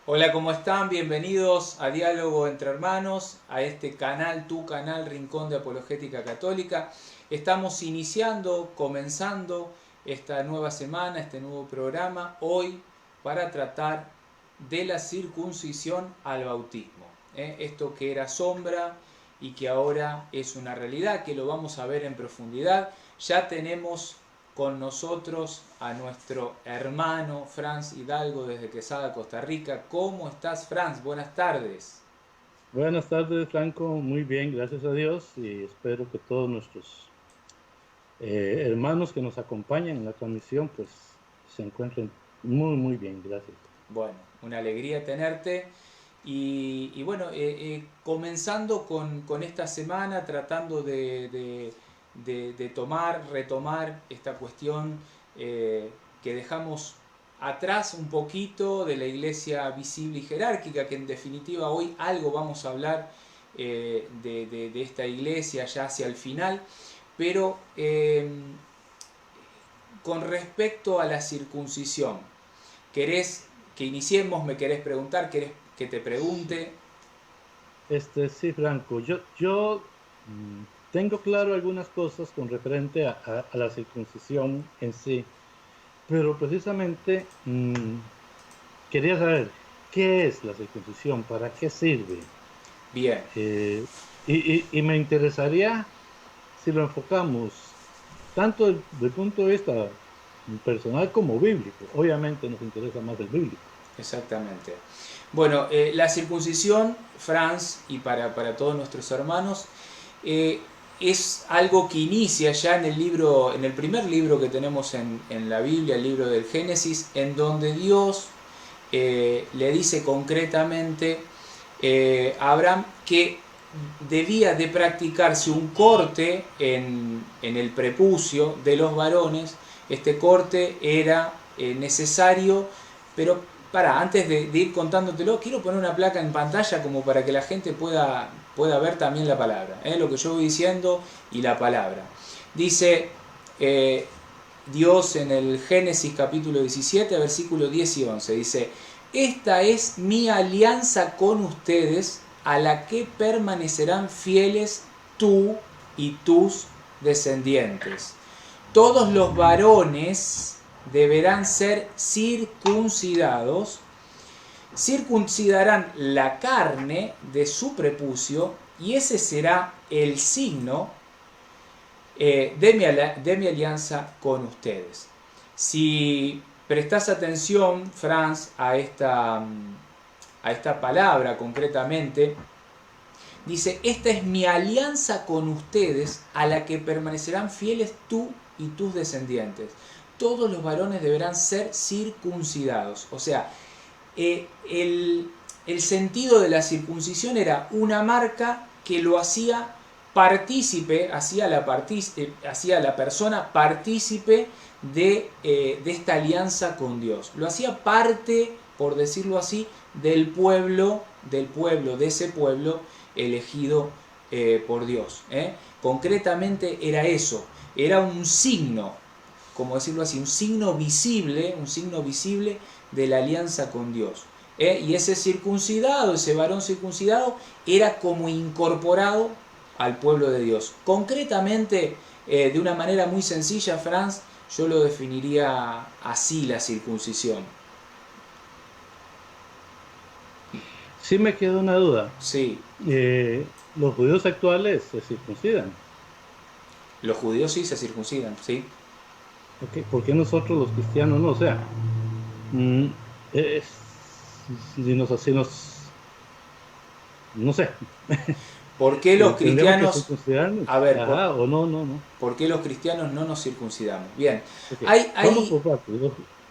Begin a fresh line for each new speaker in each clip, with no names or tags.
Hola, ¿cómo están? Bienvenidos a Diálogo entre Hermanos, a este canal, tu canal Rincón de Apologética Católica. Estamos comenzando esta nueva semana, este nuevo programa, hoy para tratar de la circuncisión al bautismo. Esto que era sombra y que ahora es una realidad, que lo vamos a ver en profundidad. Ya tenemos con nosotros a nuestro hermano Franz Hidalgo desde Quesada, Costa Rica. ¿Cómo estás, Franz? Buenas tardes.
Buenas tardes, Franco. Muy bien, gracias a Dios, y espero que todos nuestros hermanos que nos acompañan en la transmisión pues se encuentren muy bien, gracias.
Bueno, una alegría tenerte. Y bueno, comenzando con esta semana, tratando de retomar esta cuestión que dejamos atrás un poquito de la iglesia visible y jerárquica, que en definitiva hoy algo vamos a hablar de esta iglesia ya hacia el final, pero con respecto a la circuncisión, ¿querés que iniciemos? ¿Me querés preguntar? ¿Querés que te pregunte?
Sí, Franco, yo tengo claro algunas cosas con referente a la circuncisión en sí, pero precisamente quería saber qué es la circuncisión, para qué sirve.
Bien.
Y me interesaría si lo enfocamos tanto del punto de vista personal como bíblico. Obviamente nos interesa más el bíblico.
Exactamente. Bueno, la circuncisión, Franz, y para todos nuestros hermanos, es algo que inicia ya en el primer libro que tenemos en la Biblia, el libro del Génesis, en donde Dios le dice concretamente a Abraham que debía de practicarse un corte en el prepucio de los varones. Este corte era necesario, pero antes de ir contándotelo, quiero poner una placa en pantalla como para que la gente pueda ver también la palabra, lo que yo voy diciendo y la palabra. Dice Dios en el Génesis capítulo 17, versículo 10 y 11, dice: esta es mi alianza con ustedes, a la que permanecerán fieles tú y tus descendientes. Todos los varones deberán ser circuncidados, circuncidarán la carne de su prepucio, y ese será el signo de mi alianza con ustedes. Si prestás atención, Franz, a esta palabra concretamente, dice: esta es mi alianza con ustedes, a la que permanecerán fieles tú y tus descendientes. Todos los varones deberán ser circuncidados. O sea, el sentido de la circuncisión era una marca que lo hacía partícipe, hacía a la persona partícipe de esta alianza con Dios. Lo hacía parte, por decirlo así, de ese pueblo elegido por Dios. Concretamente era eso, era un signo, como decirlo así, un signo visible de la alianza con Dios. Y ese circuncidado, ese varón circuncidado, era como incorporado al pueblo de Dios. Concretamente, de una manera muy sencilla, Franz, yo lo definiría así: la circuncisión.
Sí, me queda una duda.
Sí.
Los judíos actuales se circuncidan.
Los judíos sí se circuncidan, sí.
Okay. ¿Por qué nosotros los cristianos no? O sea, si nos, no sé.
¿Por qué los
Tendríamos que
cristianos,
circuncidarnos.
a ver,
Ajá, o no, no, no.
por qué los cristianos no nos circuncidamos? Bien,
Ok, vamos
hay,
por partes.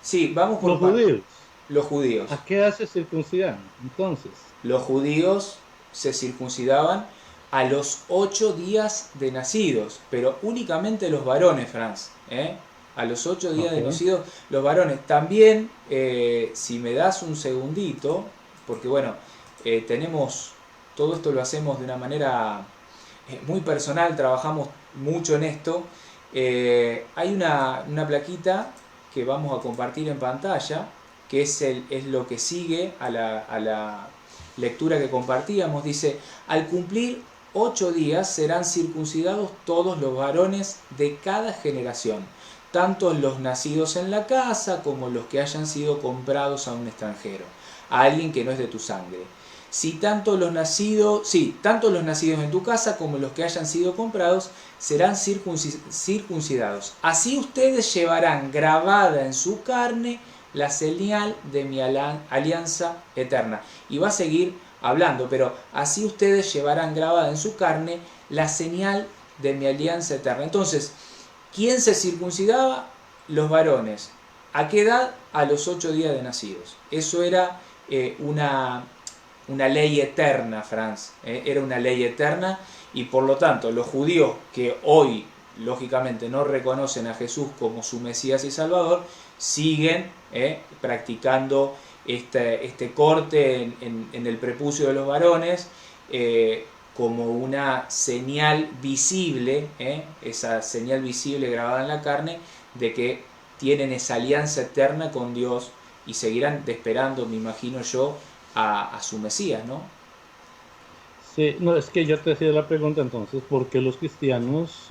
sí, vamos por
Los
partes.
judíos,
Los judíos.
¿a qué hace circuncidan? Entonces,
Los judíos se circuncidaban a los 8 días de nacidos, pero únicamente los varones, Franz. A los 8 días de
ok.
nacidos, los varones. También, si me das un segundito, porque bueno, tenemos, todo esto lo hacemos de una manera muy personal, trabajamos mucho en esto. Hay una plaquita que vamos a compartir en pantalla, que es lo que sigue a la lectura que compartíamos. Dice: al cumplir 8 días serán circuncidados todos los varones de cada generación, tanto los nacidos en la casa como los que hayan sido comprados a un extranjero, a alguien que no es de tu sangre. Tanto los nacidos en tu casa como los que hayan sido comprados serán circuncidados. Así ustedes llevarán grabada en su carne la señal de mi alianza eterna. Y va a seguir hablando, pero así ustedes llevarán grabada en su carne la señal de mi alianza eterna. Entonces, ¿quién se circuncidaba? Los varones. ¿A qué edad? A los 8 días de nacidos. Eso era una ley eterna, Franz. Era una ley eterna, y por lo tanto los judíos que hoy lógicamente no reconocen a Jesús como su Mesías y Salvador, siguen practicando este corte en el prepucio de los varones, como una señal visible, esa señal visible grabada en la carne, de que tienen esa alianza eterna con Dios, y seguirán esperando, me imagino yo, a su Mesías, ¿no?
Sí, no, es que yo te hacía la pregunta entonces, ¿por qué los cristianos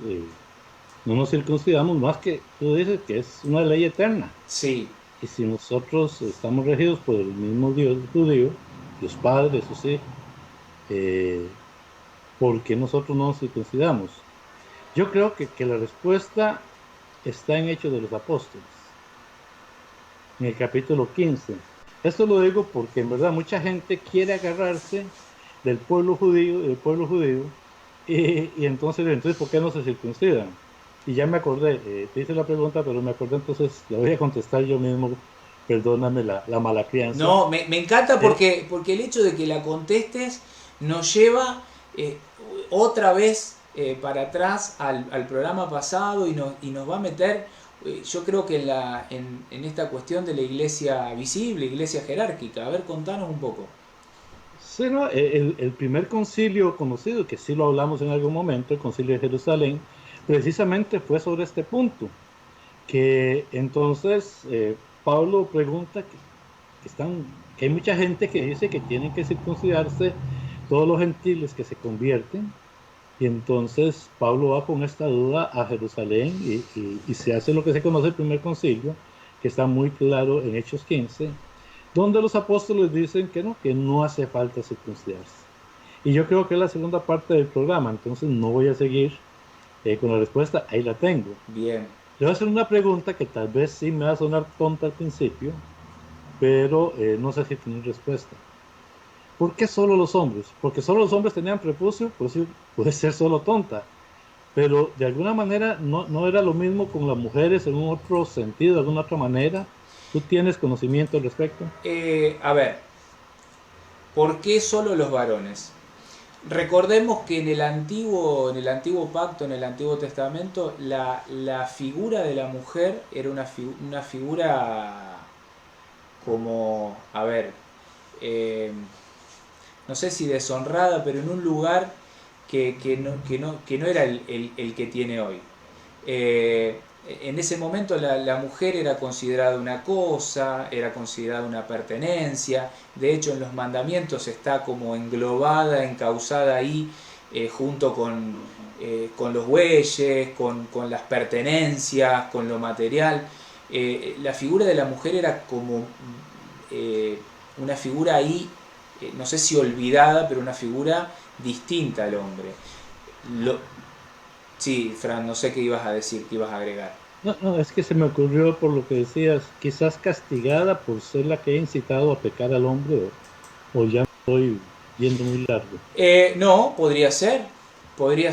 no nos circuncidamos? Más que tú dices que es una ley eterna.
Sí.
Y si nosotros estamos regidos por el mismo Dios judío, Dios Padre, eso sí, ¿por qué nosotros no nos circuncidamos? Yo creo que la respuesta está en Hechos de los Apóstoles, en el capítulo 15. Esto lo digo porque en verdad mucha gente quiere agarrarse del pueblo judío, y entonces, ¿por qué no se circuncidan? Y ya me acordé, te hice la pregunta, pero me acordé, entonces la voy a contestar yo mismo. Perdóname la mala crianza.
No, me encanta porque el hecho de que la contestes nos lleva otra vez para atrás al programa pasado, y nos va a meter, yo creo que en esta cuestión de la iglesia visible, iglesia jerárquica. A ver, contanos un poco.
Sí, no, el primer concilio conocido, que sí lo hablamos en algún momento, el concilio de Jerusalén, precisamente fue sobre este punto, que entonces Pablo pregunta que hay mucha gente que dice que tienen que circuncidarse todos los gentiles que se convierten, y entonces Pablo va con esta duda a Jerusalén, y se hace lo que se conoce el primer concilio, que está muy claro en Hechos 15, donde los apóstoles dicen que no hace falta circuncidarse. Y yo creo que es la segunda parte del programa, entonces no voy a seguir con la respuesta, ahí la tengo.
Bien.
Le voy a hacer una pregunta que tal vez sí me va a sonar tonta al principio, pero no sé si tiene respuesta. ¿Por qué solo los hombres? Porque solo los hombres tenían prepucio, pues sí, puede ser solo tonta. Pero de alguna manera no era lo mismo con las mujeres en un otro sentido, de alguna otra manera. ¿Tú tienes conocimiento al respecto?
A ver, ¿por qué solo los varones? Recordemos que en el antiguo pacto, en el Antiguo Testamento, la figura de la mujer era una figura como, a ver, no sé si deshonrada, pero en un lugar que no era el que tiene hoy. En ese momento la mujer era considerada una cosa, era considerada una pertenencia. De hecho, en los mandamientos está como englobada, encauzada ahí, junto con los bueyes, con las pertenencias, con lo material. La figura de la mujer era como una figura ahí, no sé si olvidada, pero una figura distinta al hombre. Sí, Fran, no sé qué ibas a decir, qué ibas a agregar.
No, es que se me ocurrió por lo que decías, quizás castigada por ser la que ha incitado a pecar al hombre, o ya estoy yendo muy largo.
No, podría ser, podría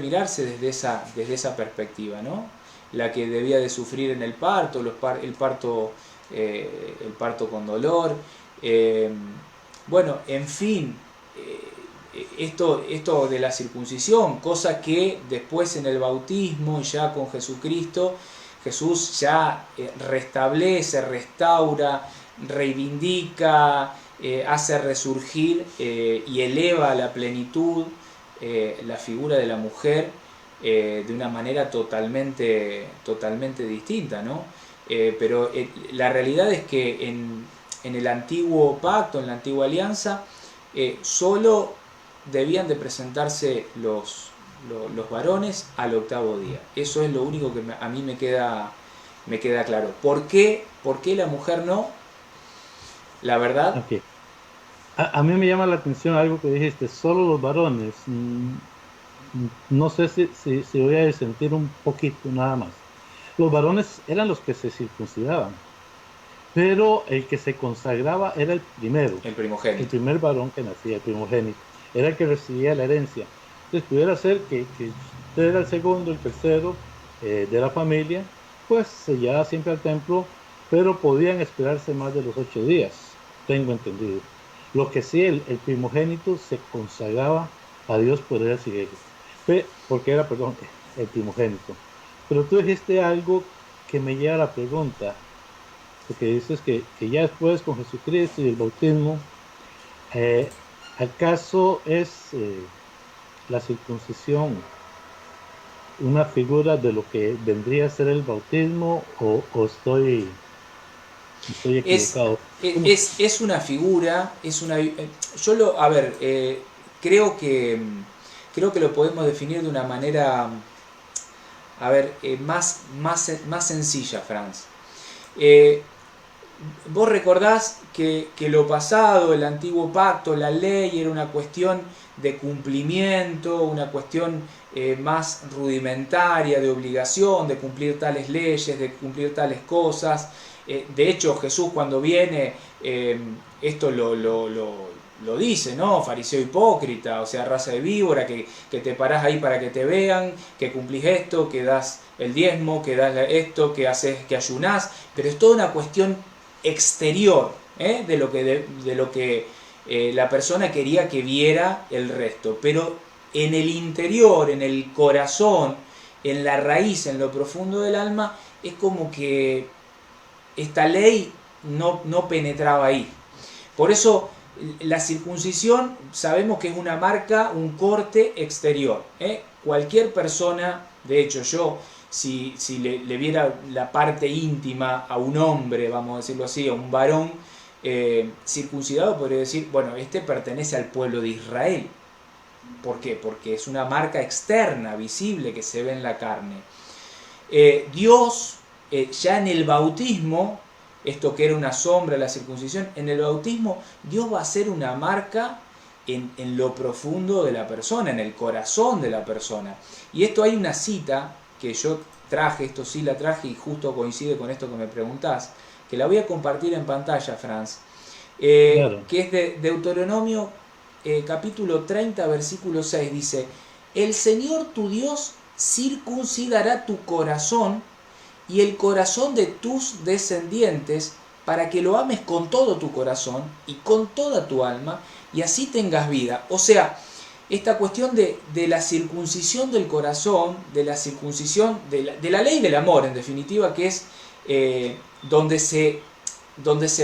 mirarse desde esa perspectiva, ¿no? La que debía de sufrir en el parto, el parto con dolor. eh, bueno, en fin, esto de la circuncisión, cosa que después en el bautismo, ya con Jesucristo, Jesús ya restablece, restaura, reivindica, hace resurgir y eleva a la plenitud la figura de la mujer de una manera totalmente distinta, ¿no? Pero la realidad es que en el antiguo pacto, en la antigua alianza, solo debían de presentarse los varones al octavo día. Eso es lo único que a mí me queda claro. ¿Por qué la mujer no? La verdad,
Okay. A mí me llama la atención algo que dijiste, solo los varones. No sé si voy a disentir un poquito nada más. Los varones eran los que se circuncidaban, pero el que se consagraba era el primero,
el
el
primogénito.
primer varón que nacía, el primogénito, era el que recibía la herencia. Entonces pudiera ser que usted era el segundo, el tercero de la familia, pues se llevaba siempre al templo, pero podían esperarse más de los 8 días, tengo entendido. Lo que sí, el primogénito se consagraba a Dios por él seguirlo, porque era, perdón, el primogénito. Pero tú dijiste algo que me lleva a la pregunta, porque dices que ya después con Jesucristo y el bautismo, eh, ¿acaso es la circuncisión una figura de lo que vendría a ser el bautismo o estoy
Es,
equivocado? ¿Cómo?
es una figura, yo a ver, creo que lo podemos definir de una manera, a ver, más sencilla, Franz. Eh, Vos recordás que lo pasado, el antiguo pacto, la ley, era una cuestión de cumplimiento, una cuestión más rudimentaria, de obligación, de cumplir tales leyes, de cumplir tales cosas. De hecho, Jesús cuando viene, esto lo dice, ¿no? Fariseo hipócrita, o sea, raza de víbora, que te parás ahí para que te vean, que cumplís esto, que das el diezmo, que das esto, que haces, que ayunás, pero es toda una cuestión exterior de lo que la persona quería que viera el resto, pero en el interior, en el corazón, en la raíz, en lo profundo del alma, es como que esta ley no penetraba ahí. Por eso la circuncisión sabemos que es una marca, un corte exterior. Cualquier persona, de hecho yo, si le viera la parte íntima a un hombre, vamos a decirlo así, a un varón circuncidado, podría decir, bueno, este pertenece al pueblo de Israel. ¿Por qué? Porque es una marca externa, visible, que se ve en la carne. Dios, ya en el bautismo, esto que era una sombra de la circuncisión, en el bautismo Dios va a hacer una marca en lo profundo de la persona, en el corazón de la persona. Y esto hay una cita que yo traje, esto sí la traje y justo coincide con esto que me preguntás, que la voy a compartir en pantalla, Franz,
Claro.
que es de Deuteronomio capítulo 30, versículo 6, dice, el Señor tu Dios circuncidará tu corazón y el corazón de tus descendientes para que lo ames con todo tu corazón y con toda tu alma y así tengas vida. O sea, esta cuestión de la circuncisión del corazón, de la circuncisión de la ley del amor, en definitiva, que es donde se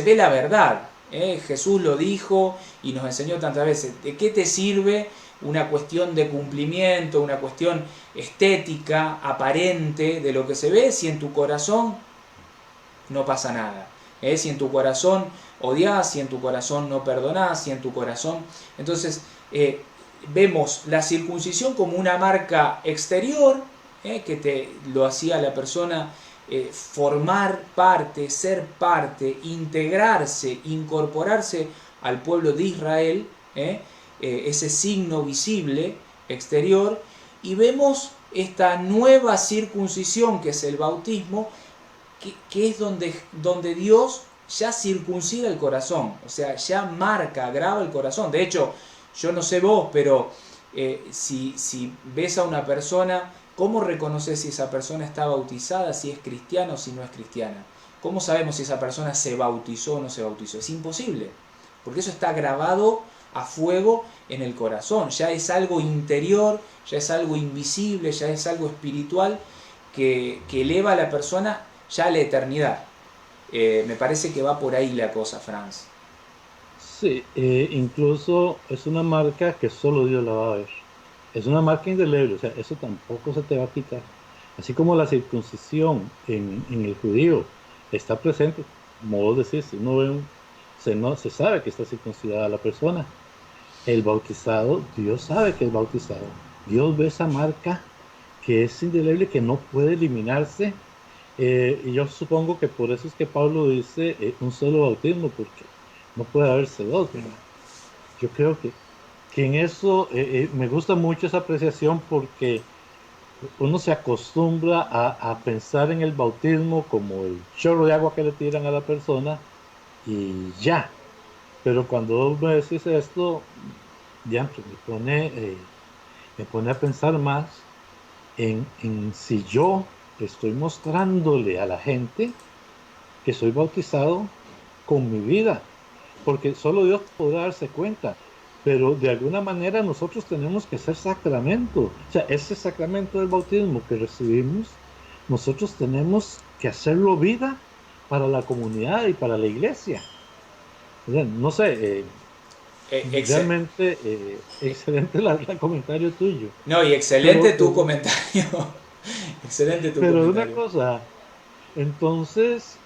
ve la verdad. Jesús lo dijo y nos enseñó tantas veces. ¿De qué te sirve una cuestión de cumplimiento, una cuestión estética, aparente de lo que se ve, si en tu corazón no pasa nada? Si en tu corazón odias, si en tu corazón no perdonás, si en tu corazón... Entonces, vemos la circuncisión como una marca exterior, que lo hacía la persona formar parte, ser parte, integrarse, incorporarse al pueblo de Israel, ese signo visible exterior, y vemos esta nueva circuncisión que es el bautismo, que es donde Dios ya circuncida el corazón, o sea, ya marca, graba el corazón. De hecho, yo no sé vos, pero si ves a una persona, ¿cómo reconoces si esa persona está bautizada, si es cristiana o si no es cristiana? ¿Cómo sabemos si esa persona se bautizó o no se bautizó? Es imposible, porque eso está grabado a fuego en el corazón, ya es algo interior, ya es algo invisible, ya es algo espiritual que eleva a la persona ya a la eternidad. Me parece que va por ahí la cosa, Franz.
Sí, incluso es una marca que solo Dios la va a ver. Es una marca indeleble, o sea, eso tampoco se te va a quitar. Así como la circuncisión en el judío está presente, como vos decís, si uno ve no, se sabe que está circuncidada la persona. El bautizado, Dios sabe que es bautizado. Dios ve esa marca que es indeleble, que no puede eliminarse. Y yo supongo que por eso es que Pablo dice un solo bautismo, porque no puede haberse dos, ¿verdad? Yo creo que en eso me gusta mucho esa apreciación porque uno se acostumbra a pensar en el bautismo como el chorro de agua que le tiran a la persona y ya. Pero cuando vos me decís esto, ya me pone a pensar más en si yo estoy mostrándole a la gente que soy bautizado con mi vida, porque solo Dios podrá darse cuenta, pero de alguna manera nosotros tenemos que hacer sacramento, o sea, ese sacramento del bautismo que recibimos, nosotros tenemos que hacerlo vida para la comunidad y para la iglesia. O sea, no sé,
Ex
realmente excelente el comentario tuyo,
no, y excelente
pero,
tu comentario. Excelente tu
pero una
comentario.
cosa, entonces,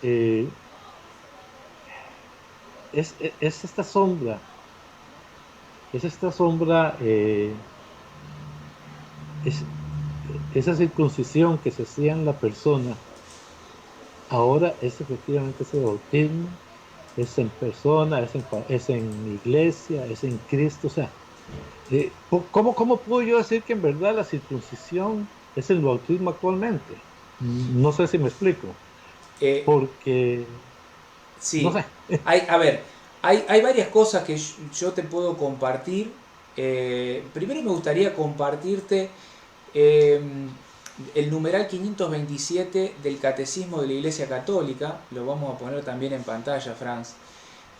es esta sombra. Es esta sombra, es, esa circuncisión que se hacía en la persona, ahora es efectivamente ese bautismo, es en persona, es en iglesia, es en Cristo. O sea, ¿cómo puedo yo decir que en verdad la circuncisión es el bautismo actualmente? No sé si me explico,
Eh,
porque, no
sí,
sé.
a ver, hay varias cosas que yo te puedo compartir. Primero me gustaría compartirte eh, el numeral 527 del Catecismo de la Iglesia Católica. Lo vamos a poner también en pantalla, Franz.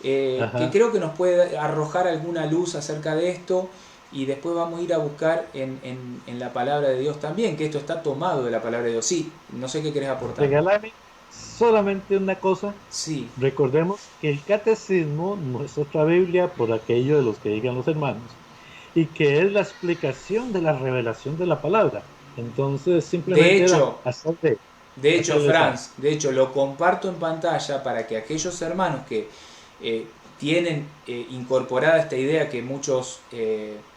Que
Ajá.
creo que nos puede arrojar alguna luz acerca de esto y después vamos a ir a buscar en la palabra de Dios también, que esto está tomado de la palabra de Dios. Sí, no sé qué querés aportar.
Regálame solamente una cosa.
Sí,
Recordemos que el catecismo no es otra Biblia por aquello de los que digan los hermanos, y que es la explicación de la revelación de la palabra. Entonces,
de
simplemente era
hecho, de hecho,
hacerle esa.
Franz, de hecho lo comparto en pantalla para que aquellos hermanos que tienen incorporada esta idea que muchos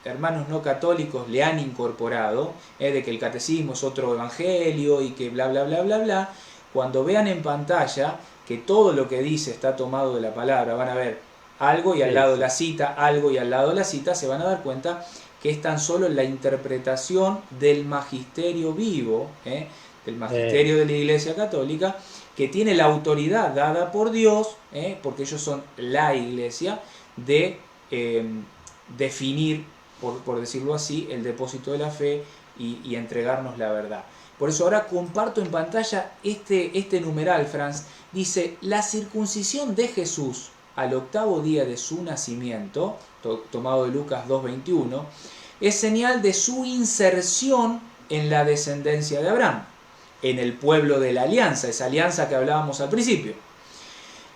hermanos no católicos le han incorporado, de que el catecismo es otro evangelio y que bla bla bla bla bla, cuando vean en pantalla que todo lo que dice está tomado de la palabra, van a ver algo y al
Sí,
lado de
sí.
la cita, algo y al lado de la cita, se van a dar cuenta que es tan solo la interpretación del magisterio vivo, del magisterio de
Eso.
la Iglesia Católica, que tiene la autoridad dada por Dios, porque ellos son la Iglesia, de definir, por decirlo así, el depósito de la fe y entregarnos la verdad. Por eso ahora comparto en pantalla este numeral, Franz. Dice, la circuncisión de Jesús al octavo día de su nacimiento, tomado de Lucas 2.21, es señal de su inserción en la descendencia de Abraham, en el pueblo de la alianza, esa alianza que hablábamos al principio,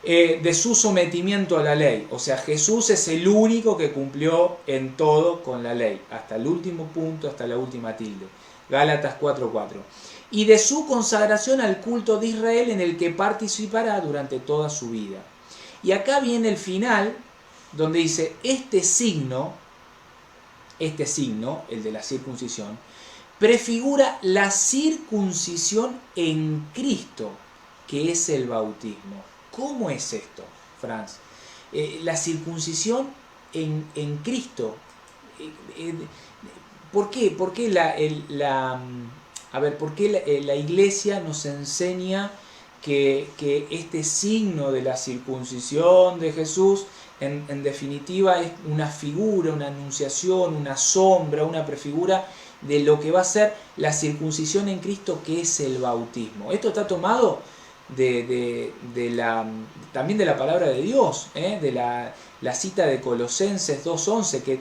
de su sometimiento a la ley. O sea, Jesús es el único que cumplió en todo con la ley, hasta el último punto, hasta la última tilde. Gálatas 4.4. Y de su consagración al culto de Israel en el que participará durante toda su vida. Y acá viene el final, donde dice, este signo, el de la circuncisión, prefigura la circuncisión en Cristo, que es el bautismo. ¿Cómo es esto, Franz? La circuncisión en Cristo. Eh, eh, ¿Por qué? ¿Por qué a ver, ¿por qué la Iglesia nos enseña que este signo de la circuncisión de Jesús en definitiva es una figura, una anunciación, una sombra, una prefigura de lo que va a ser la circuncisión en Cristo, que es el bautismo. Esto está tomado también de la palabra de Dios, de la cita de Colosenses 2:11, que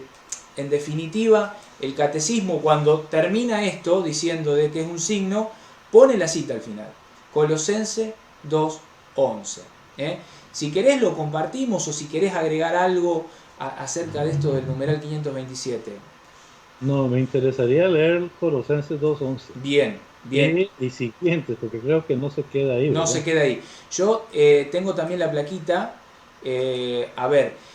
en definitiva el catecismo, cuando termina esto diciendo de que es un signo, pone la cita al final, Colosenses 2:11. Si querés lo compartimos, o si querés agregar algo acerca de esto del numeral 527.
No, me interesaría leer Colosenses 2:11.
Bien, bien.
Y siguientes, porque creo que no se queda ahí,
No
¿verdad?
se queda ahí. Yo tengo también la plaquita. A ver.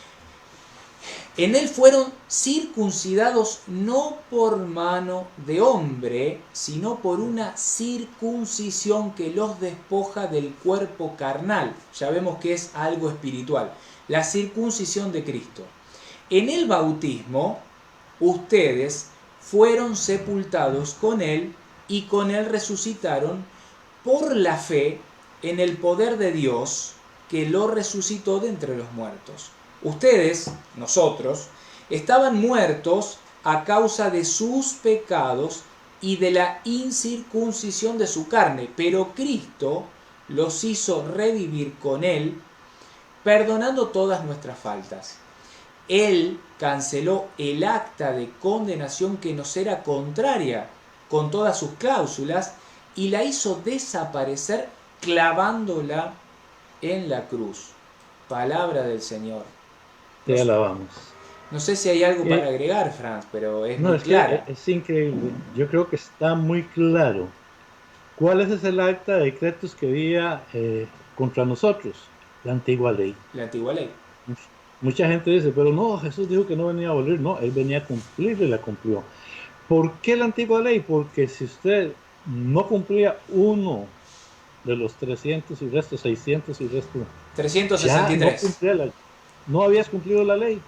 En él fueron circuncidados no por mano de hombre, sino por una circuncisión que los despoja del cuerpo carnal. Ya vemos que es algo espiritual. La circuncisión de Cristo. En el bautismo, ustedes fueron sepultados con él y con él resucitaron por la fe en el poder de Dios que lo resucitó de entre los muertos. Ustedes, nosotros, estaban muertos a causa de sus pecados y de la incircuncisión de su carne, pero Cristo los hizo revivir con él, perdonando todas nuestras faltas. Él canceló el acta de condenación que nos era contraria, con todas sus cláusulas, y la hizo desaparecer clavándola en la cruz. Palabra del Señor.
Te alabamos.
No sé si hay algo para agregar, Franz, pero es muy clara.
Es increíble. Yo creo que está muy claro. ¿Cuál es el acta de decretos que había contra nosotros? La antigua ley.
La antigua ley.
Mucha gente dice, pero no, Jesús dijo que no venía a abolir. No, él venía a cumplir y la cumplió. ¿Por qué la antigua ley? Porque si usted no cumplía uno de los 300 y resto, 600 y resto,
363.
Ya no habías cumplido la ley.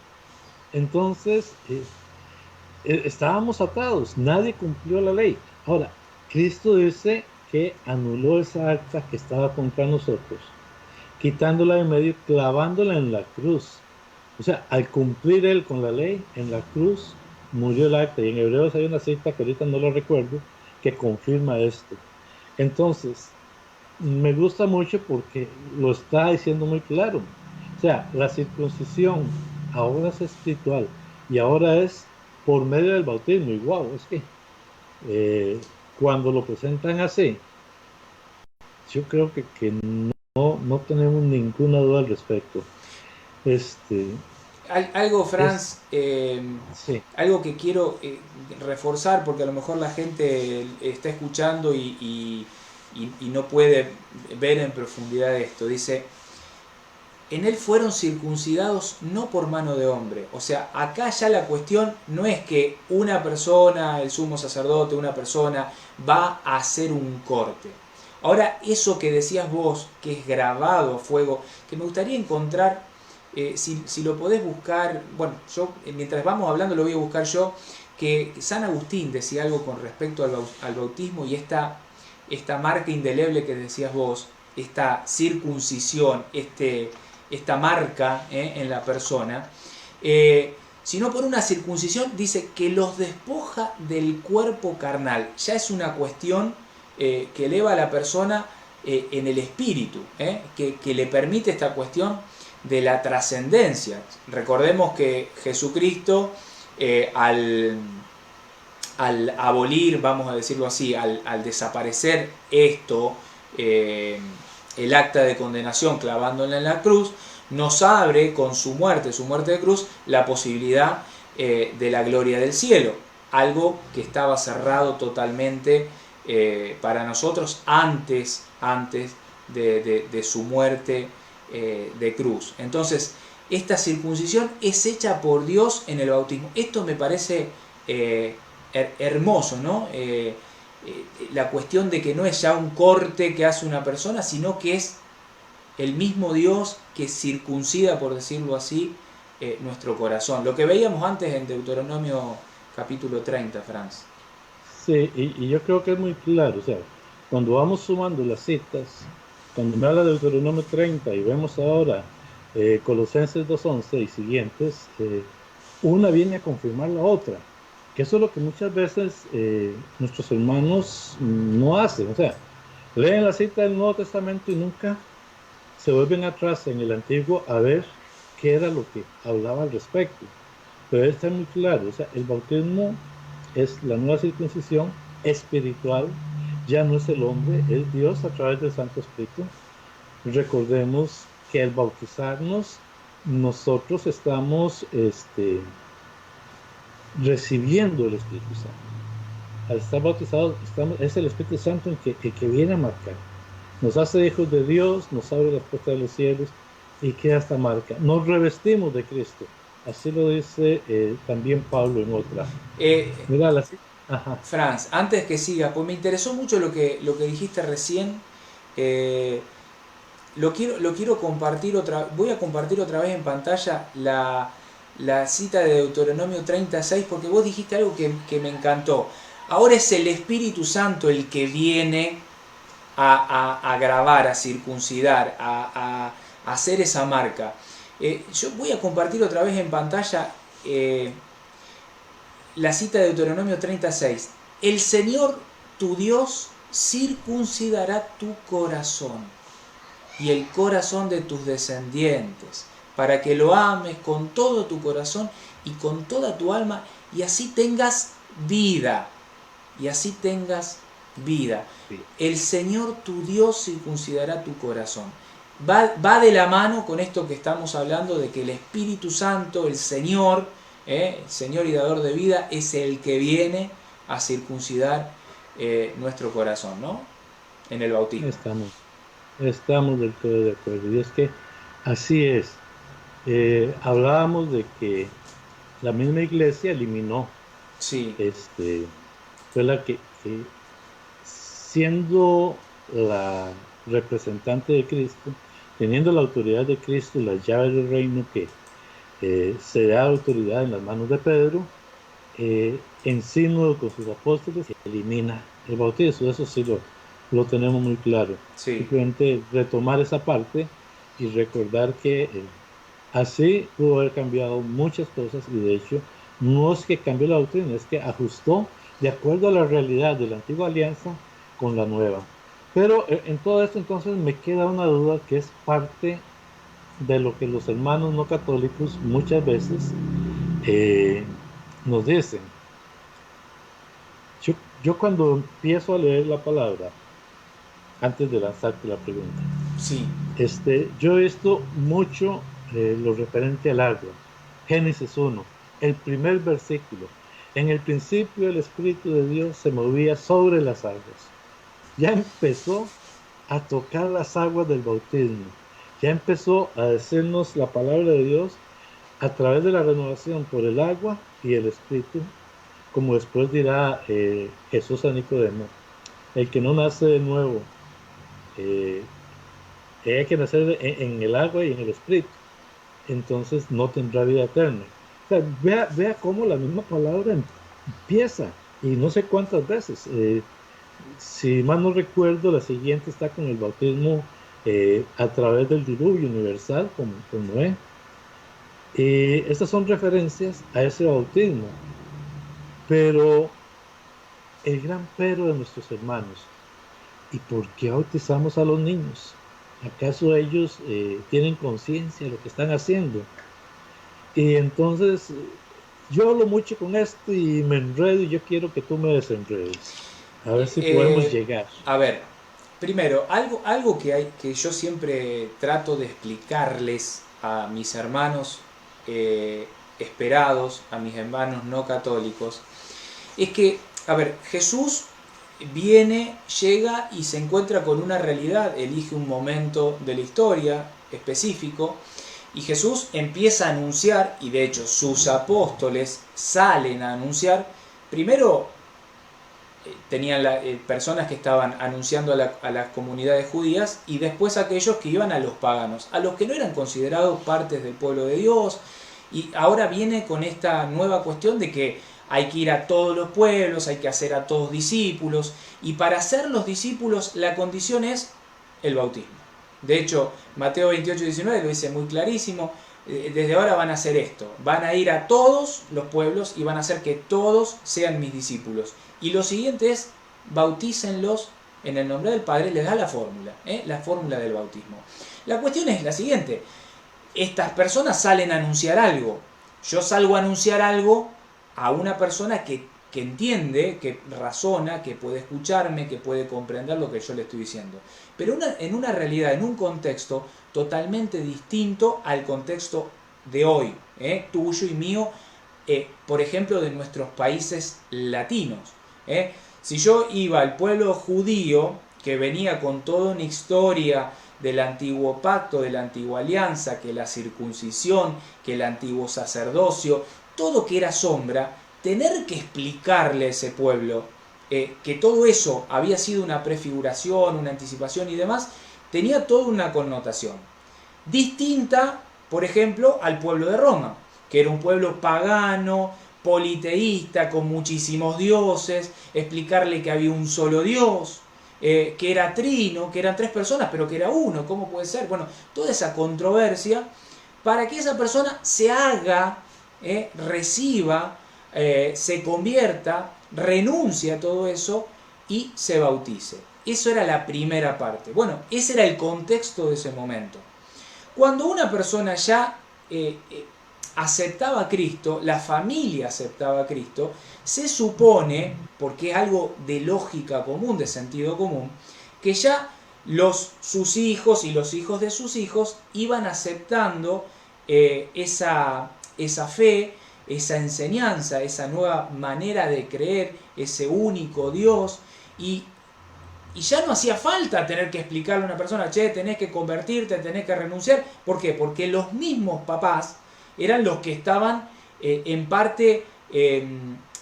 Entonces, estábamos atados, nadie cumplió la ley. Ahora, Cristo dice que anuló esa acta que estaba contra nosotros, quitándola de medio, clavándola en la cruz. O sea, al cumplir él con la ley, en la cruz murió el acta. Y en Hebreos hay una cita que ahorita no lo recuerdo, que confirma esto. Entonces, me gusta mucho porque lo está diciendo muy claro. O sea, la circuncisión ahora es espiritual y ahora es por medio del bautismo. Y wow, es que cuando lo presentan así, yo creo que no tenemos ninguna duda al respecto.
Algo, Franz,
sí.
algo que quiero reforzar, porque a lo mejor la gente está escuchando y no puede ver en profundidad esto. Dice, en él fueron circuncidados no por mano de hombre. O sea, acá ya la cuestión no es que una persona, el sumo sacerdote, una persona va a hacer un corte. Ahora, eso que decías vos, que es grabado a fuego, que me gustaría encontrar, si lo podés buscar, bueno, yo mientras vamos hablando lo voy a buscar yo, que San Agustín decía algo con respecto al bautismo y esta marca indeleble que decías vos, esta circuncisión, esta marca en la persona, sino por una circuncisión, dice que los despoja del cuerpo carnal. Ya es una cuestión que eleva a la persona en el espíritu, que le permite esta cuestión de la trascendencia. Recordemos que Jesucristo, al abolir, vamos a decirlo así, al desaparecer esto, el acta de condenación clavándola en la cruz, nos abre con su muerte de cruz, la posibilidad de la gloria del cielo, algo que estaba cerrado totalmente para nosotros antes de su muerte de cruz. Entonces, esta circuncisión es hecha por Dios en el bautismo. Esto me parece hermoso, ¿no? La cuestión de que no es ya un corte que hace una persona, sino que es el mismo Dios que circuncida, por decirlo así, nuestro corazón. Lo que veíamos antes en Deuteronomio capítulo 30, Franz.
Sí, y yo creo que es muy claro. O sea, cuando vamos sumando las citas, cuando me habla de Deuteronomio 30 y vemos ahora Colosenses 2:11 y siguientes, una viene a confirmar la otra, que eso es lo que muchas veces nuestros hermanos no hacen, o sea, leen la cita del Nuevo Testamento y nunca se vuelven atrás en el Antiguo a ver qué era lo que hablaba al respecto. Pero está muy claro, o sea, el bautismo es la nueva circuncisión espiritual, ya no es el hombre, es Dios a través del Santo Espíritu. Recordemos que al bautizarnos, nosotros estamos recibiendo el Espíritu Santo. Al estar bautizados, es el Espíritu Santo el que viene a marcar. Nos hace hijos de Dios, nos abre las puertas de los cielos y queda esta marca. Nos revestimos de Cristo. Así lo dice también Pablo en otra. Mira, ajá.
Franz, antes que siga, pues me interesó mucho lo que dijiste recién. Lo quiero compartir voy a compartir otra vez en pantalla la cita de Deuteronomio 36, porque vos dijiste algo que me encantó. Ahora es el Espíritu Santo el que viene a grabar, a circuncidar, a hacer esa marca. Yo voy a compartir otra vez en pantalla la cita de Deuteronomio 36. El Señor tu Dios circuncidará tu corazón y el corazón de tus descendientes, para que lo ames con todo tu corazón y con toda tu alma, y así tengas vida. Y así tengas vida.
Sí.
El Señor tu Dios circuncidará tu corazón. Va de la mano con esto que estamos hablando de que el Espíritu Santo, el Señor y dador de vida, es el que viene a circuncidar nuestro corazón, ¿no? En el bautismo.
Estamos del todo de acuerdo. Y es que así es. Hablábamos de que la misma iglesia eliminó,
sí,
fue la que siendo la representante de Cristo, teniendo la autoridad de Cristo, las llaves del reino que se da autoridad en las manos de Pedro, en sínodo con sus apóstoles, elimina el bautismo. Eso sí lo tenemos muy claro.
sí.
Simplemente retomar esa parte y recordar que así pudo haber cambiado muchas cosas, y de hecho no es que cambió la doctrina, es que ajustó de acuerdo a la realidad de la antigua alianza con la nueva. Pero en todo esto entonces me queda una duda que es parte de lo que los hermanos no católicos muchas veces nos dicen. Yo cuando empiezo a leer la palabra, antes de lanzarte la pregunta,
sí.
Yo he visto mucho lo referente al agua. Génesis 1, el primer versículo. En el principio el Espíritu de Dios se movía sobre las aguas. Ya empezó a tocar las aguas del bautismo. Ya empezó a decirnos la palabra de Dios a través de la renovación por el agua y el Espíritu, como después dirá Jesús a Nicodemo: el que no nace de nuevo, hay que nacer en el agua y en el Espíritu, entonces no tendrá vida eterna. O sea, vea cómo la misma palabra empieza, y no sé cuántas veces. Si mal no recuerdo, la siguiente está con el bautismo a través del diluvio universal, como Noé. Estas son referencias a ese bautismo. Pero el gran pero de nuestros hermanos: ¿y por qué bautizamos a los niños? ¿Acaso ellos tienen conciencia de lo que están haciendo? Y entonces yo hablo mucho con esto y me enredo, y yo quiero que tú me desenredes. A ver si podemos llegar.
A ver, primero, algo que yo siempre trato de explicarles a mis hermanos esperados, a mis hermanos no católicos, es que, a ver, Jesús viene, llega y se encuentra con una realidad, elige un momento de la historia específico, y Jesús empieza a anunciar, y de hecho sus apóstoles salen a anunciar. Primero tenían personas que estaban anunciando a las comunidades judías, y después aquellos que iban a los paganos, a los que no eran considerados partes del pueblo de Dios. Y ahora viene con esta nueva cuestión de que hay que ir a todos los pueblos, hay que hacer a todos discípulos, y para ser los discípulos la condición es el bautismo. De hecho, Mateo 28:19 lo dice muy clarísimo. Desde ahora van a hacer esto. Van a ir a todos los pueblos y van a hacer que todos sean mis discípulos. Y lo siguiente es, bautícenlos en el nombre del Padre. Les da la fórmula del bautismo. La cuestión es la siguiente. Estas personas salen a anunciar algo. Yo salgo a anunciar algo a una persona que entiende, que razona, que puede escucharme, que puede comprender lo que yo le estoy diciendo. Pero en una realidad, en un contexto totalmente distinto al contexto de hoy, tuyo y mío, por ejemplo, de nuestros países latinos. Si yo iba al pueblo judío, que venía con toda una historia del antiguo pacto, de la antigua alianza, que la circuncisión, que el antiguo sacerdocio, todo que era sombra, tener que explicarle a ese pueblo que todo eso había sido una prefiguración, una anticipación y demás, tenía toda una connotación. Distinta, por ejemplo, al pueblo de Roma, que era un pueblo pagano, politeísta, con muchísimos dioses, explicarle que había un solo Dios, que era trino, que eran tres personas, pero que era uno, ¿cómo puede ser? Bueno, toda esa controversia para que esa persona se haga, reciba, se convierta, renuncie a todo eso y se bautice. Eso era la primera parte. Bueno, ese era el contexto de ese momento. Cuando una persona ya aceptaba a Cristo, la familia aceptaba a Cristo, se supone, porque es algo de lógica común, de sentido común, que ya sus hijos y los hijos de sus hijos iban aceptando esa fe, esa enseñanza, esa nueva manera de creer, ese único Dios, y ya no hacía falta tener que explicarle a una persona, che, tenés que convertirte, tenés que renunciar. ¿Por qué? Porque los mismos papás eran los que estaban en parte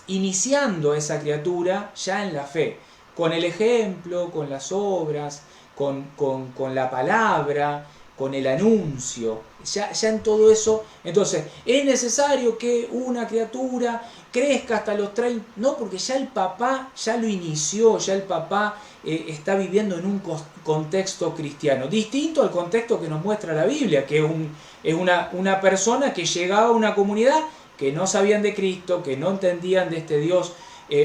iniciando a esa criatura ya en la fe, con el ejemplo, con las obras, con la palabra, con el anuncio, ya en todo eso. Entonces, ¿es necesario que una criatura crezca hasta los 30? No, porque ya el papá ya lo inició, ya el papá está viviendo en un contexto cristiano, distinto al contexto que nos muestra la Biblia, que es una persona que llegaba a una comunidad que no sabían de Cristo, que no entendían de este Dios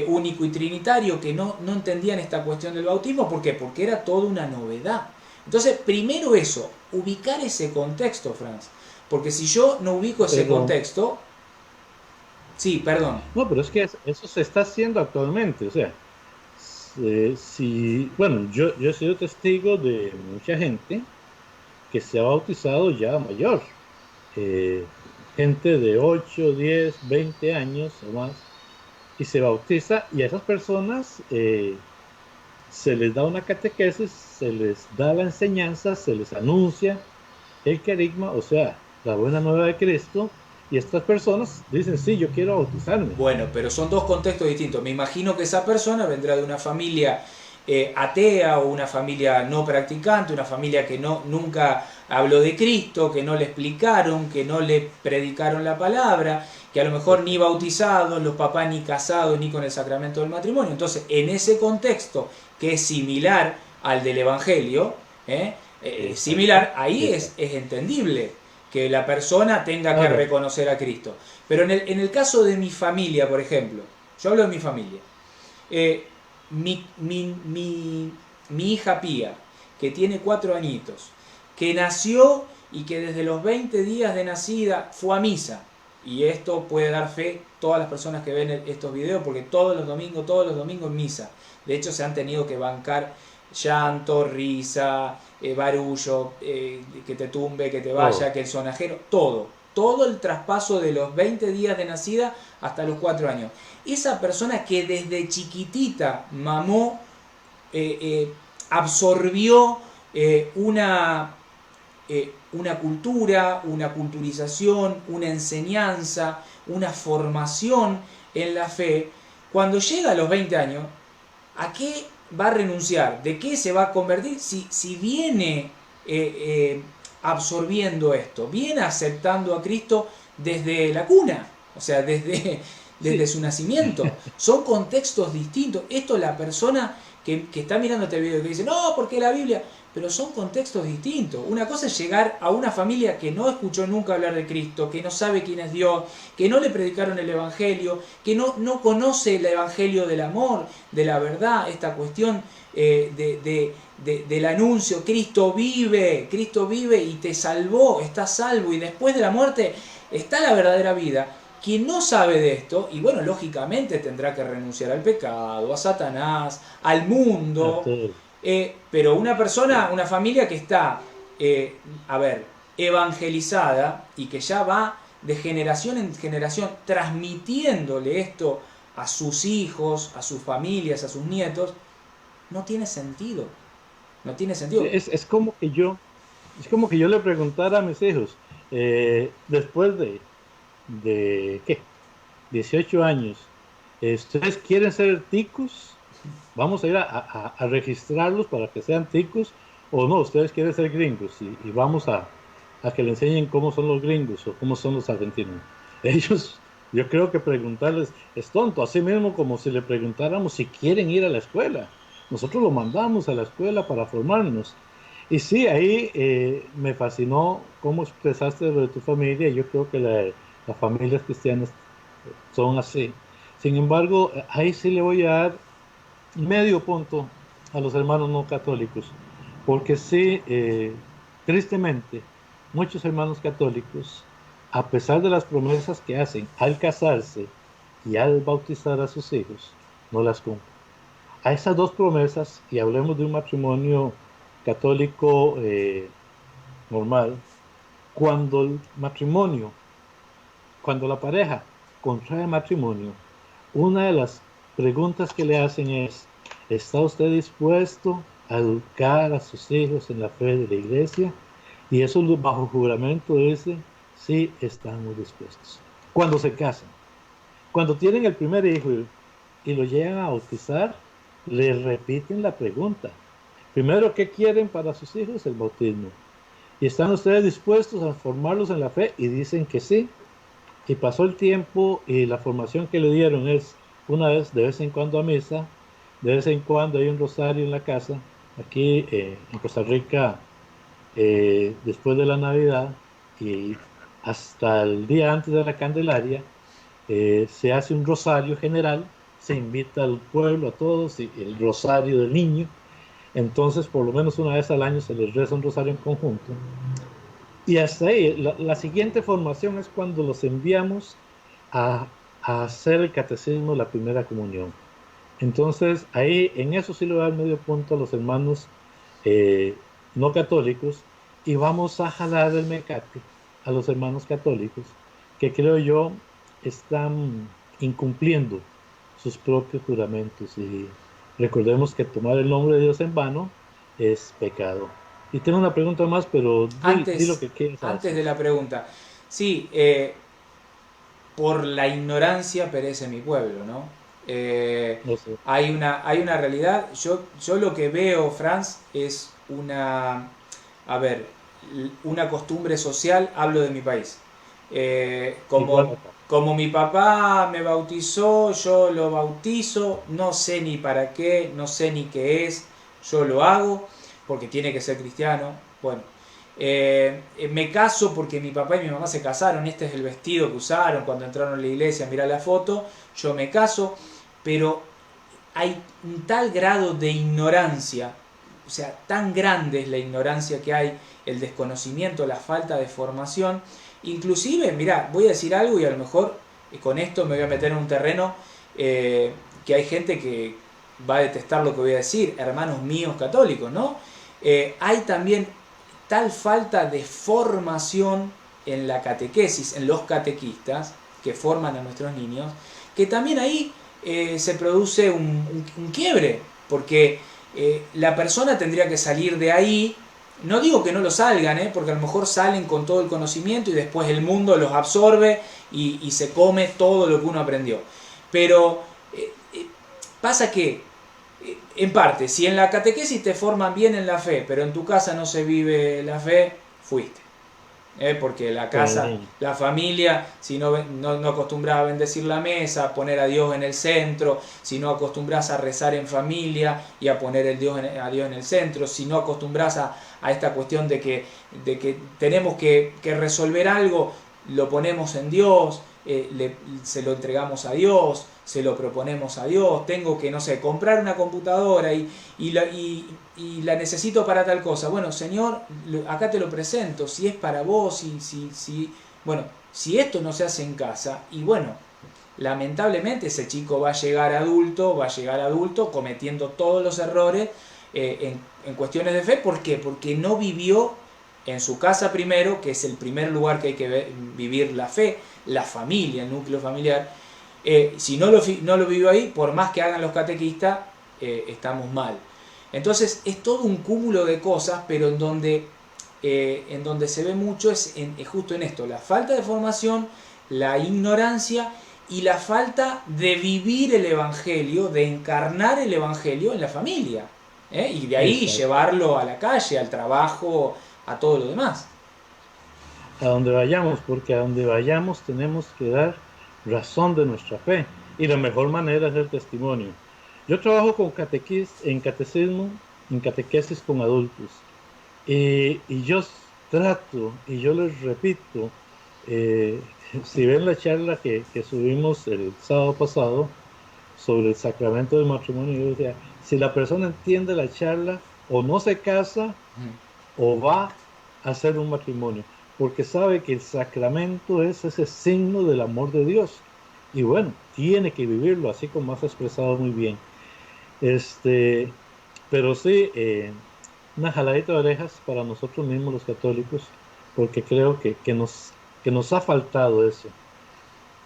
único y trinitario, que no entendían esta cuestión del bautismo. ¿Por qué? Porque era toda una novedad. Entonces, primero eso, ubicar ese contexto, Franz. Porque si yo no ubico ese contexto... Sí, perdón.
No, pero es que eso se está haciendo actualmente. O sea, bueno, yo he sido testigo de mucha gente que se ha bautizado ya mayor. Gente de 8, 10, 20 años o más. Y se bautiza, y a esas personas se les da una catequesis, se les da la enseñanza, se les anuncia el querigma, o sea, la buena nueva de Cristo, y estas personas dicen, sí, yo quiero bautizarme.
Bueno, pero son dos contextos distintos. Me imagino que esa persona vendrá de una familia atea o una familia no practicante, una familia que nunca habló de Cristo, que no le explicaron, que no le predicaron la palabra, que a lo mejor ni bautizados, los papás ni casados, ni con el sacramento del matrimonio. Entonces, en ese contexto, que es similar al del Evangelio, similar, ahí es entendible que la persona tenga que reconocer a Cristo. Pero en el caso de mi familia, por ejemplo, yo hablo de mi familia, mi hija Pía, que tiene 4 añitos, que nació y que desde los 20 días de nacida fue a misa, y esto puede dar fe todas las personas que ven estos videos, porque todos los domingos misa. De hecho, se han tenido que bancar llanto, risa, barullo, que te tumbe, que te vaya, que el sonajero, todo el traspaso de los 20 días de nacida hasta los 4 años. Esa persona que desde chiquitita mamó, absorbió una cultura, una culturización, una enseñanza, una formación en la fe, cuando llega a los 20 años, ¿a qué va a renunciar? ¿De qué se va a convertir? Si viene absorbiendo esto, viene aceptando a Cristo desde la cuna, o sea, desde su nacimiento. Son contextos distintos. Esto la persona que está mirando este video y que dice, no, porque la Biblia... Pero son contextos distintos. Una cosa es llegar a una familia que no escuchó nunca hablar de Cristo, que no sabe quién es Dios, que no le predicaron el Evangelio, que no conoce el Evangelio del amor, de la verdad, esta cuestión del anuncio, Cristo vive y te salvó, estás salvo, y después de la muerte está la verdadera vida. Quien no sabe de esto, y bueno, lógicamente tendrá que renunciar al pecado, a Satanás, al mundo... pero una persona, una familia que está, evangelizada y que ya va de generación en generación transmitiéndole esto a sus hijos, a sus familias, a sus nietos, no tiene sentido. No tiene sentido.
Es como que yo le preguntara a mis hijos, después de ¿qué? 18 años, ¿ustedes quieren ser ticos? Vamos a ir a registrarlos para que sean ticos, o no, ustedes quieren ser gringos y vamos a que le enseñen cómo son los gringos o cómo son los argentinos. Ellos, yo creo que preguntarles es tonto, así mismo como si le preguntáramos si quieren ir a la escuela. Nosotros lo mandamos a la escuela para formarnos. Y sí, ahí me fascinó cómo expresaste lo de tu familia. Yo creo que las familias cristianas son así. Sin embargo, ahí sí le voy a dar medio punto a los hermanos no católicos, porque sí, tristemente, muchos hermanos católicos, a pesar de las promesas que hacen al casarse y al bautizar a sus hijos, no las cumplen. A esas dos promesas, y hablemos de un matrimonio católico normal, cuando el matrimonio, cuando la pareja contrae matrimonio, una de las preguntas que le hacen es, ¿está usted dispuesto a educar a sus hijos en la fe de la iglesia? Y eso bajo juramento dice, sí, estamos dispuestos. Cuando se casan, cuando tienen el primer hijo y lo llegan a bautizar, le repiten la pregunta. Primero, ¿qué quieren para sus hijos? El bautismo. ¿Y están ustedes dispuestos a formarlos en la fe? Y dicen que sí. Y pasó el tiempo y la formación que le dieron es una vez, de vez en cuando a misa, de vez en cuando hay un rosario en la casa. Aquí en Costa Rica, después de la Navidad y hasta el día antes de la Candelaria, se hace un rosario general, se invita al pueblo, a todos, y el rosario del niño. Entonces, por lo menos una vez al año se les reza un rosario en conjunto. Y hasta ahí, la siguiente formación es cuando los enviamos a hacer el catecismo, la primera comunión. Entonces, ahí, en eso sí le voy a dar medio punto a los hermanos no católicos, y vamos a jalar el mecate a los hermanos católicos, que creo yo están incumpliendo sus propios juramentos. Y recordemos que tomar el nombre de Dios en vano es pecado. Y tengo una pregunta más, pero di lo que quieras.
Antes de la pregunta, sí, por la ignorancia perece mi pueblo, ¿no?
No sé.
Hay una realidad. Yo lo que veo, Franz, es una costumbre social. Hablo de mi país. Como mi papá me bautizó, yo lo bautizo, no sé ni para qué, no sé ni qué es, yo lo hago porque tiene que ser cristiano. Bueno, me caso porque mi papá y mi mamá se casaron, este es el vestido que usaron cuando entraron a la iglesia, mirá la foto, yo me caso, pero hay un tal grado de ignorancia, o sea, tan grande es la ignorancia que hay, el desconocimiento, la falta de formación. Inclusive, mirá, voy a decir algo y a lo mejor con esto me voy a meter en un terreno que hay gente que va a detestar lo que voy a decir, hermanos míos católicos, ¿no? Hay también tal falta de formación en la catequesis, en los catequistas que forman a nuestros niños, que también ahí se produce un quiebre, porque la persona tendría que salir de ahí. No digo que no lo salgan, porque a lo mejor salen con todo el conocimiento y después el mundo los absorbe y se come todo lo que uno aprendió. Pero pasa que, en parte, si en la catequesis te forman bien en la fe, pero en tu casa no se vive la fe, fuiste. porque la casa, la familia, si no acostumbras a bendecir la mesa, a poner a Dios en el centro, si no acostumbras a rezar en familia y a poner a Dios en el centro, si no acostumbras a esta cuestión de que tenemos que resolver algo, lo ponemos en Dios, se lo entregamos a Dios, se lo proponemos a Dios, tengo que, no sé, comprar una computadora y la necesito para tal cosa. Bueno, Señor, acá te lo presento, si es para vos, bueno, si esto no se hace en casa, y bueno, lamentablemente ese chico va a llegar adulto cometiendo todos los errores en cuestiones de fe. ¿Por qué? Porque no vivió en su casa primero, que es el primer lugar que hay que vivir la fe, la familia, el núcleo familiar. Si no lo vivió ahí, por más que hagan los catequistas, estamos mal. Entonces es todo un cúmulo de cosas, pero en donde se ve mucho es justo en esto, la falta de formación, la ignorancia y la falta de vivir el Evangelio, de encarnar el Evangelio en la familia, y de ahí llevarlo a la calle, al trabajo, a todo lo demás.
A donde vayamos, porque a donde vayamos tenemos que dar razón de nuestra fe, y la mejor manera es el testimonio. Yo trabajo con en catecismo, en catequesis con adultos, y yo trato, y yo les repito, si ven la charla que subimos el sábado pasado sobre el sacramento del matrimonio, yo decía, si la persona entiende la charla, o no se casa, o va a hacer un matrimonio, porque sabe que el sacramento es ese signo del amor de Dios, y bueno, tiene que vivirlo, así como has expresado muy bien. Pero sí, una jaladita de orejas para nosotros mismos los católicos, porque creo que nos ha faltado eso.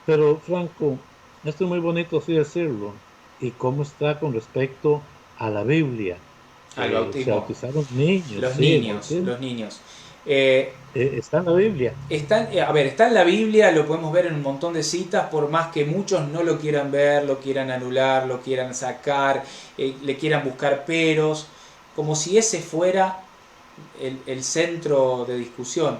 Pero Franco, esto es muy bonito así decirlo, y cómo está con respecto a la Biblia.
Al bautismo.
Se bautizaron niños.
Los niños.
Está en la Biblia.
Está en la Biblia, lo podemos ver en un montón de citas, por más que muchos no lo quieran ver, lo quieran anular, lo quieran sacar, le quieran buscar peros, como si ese fuera el centro de discusión.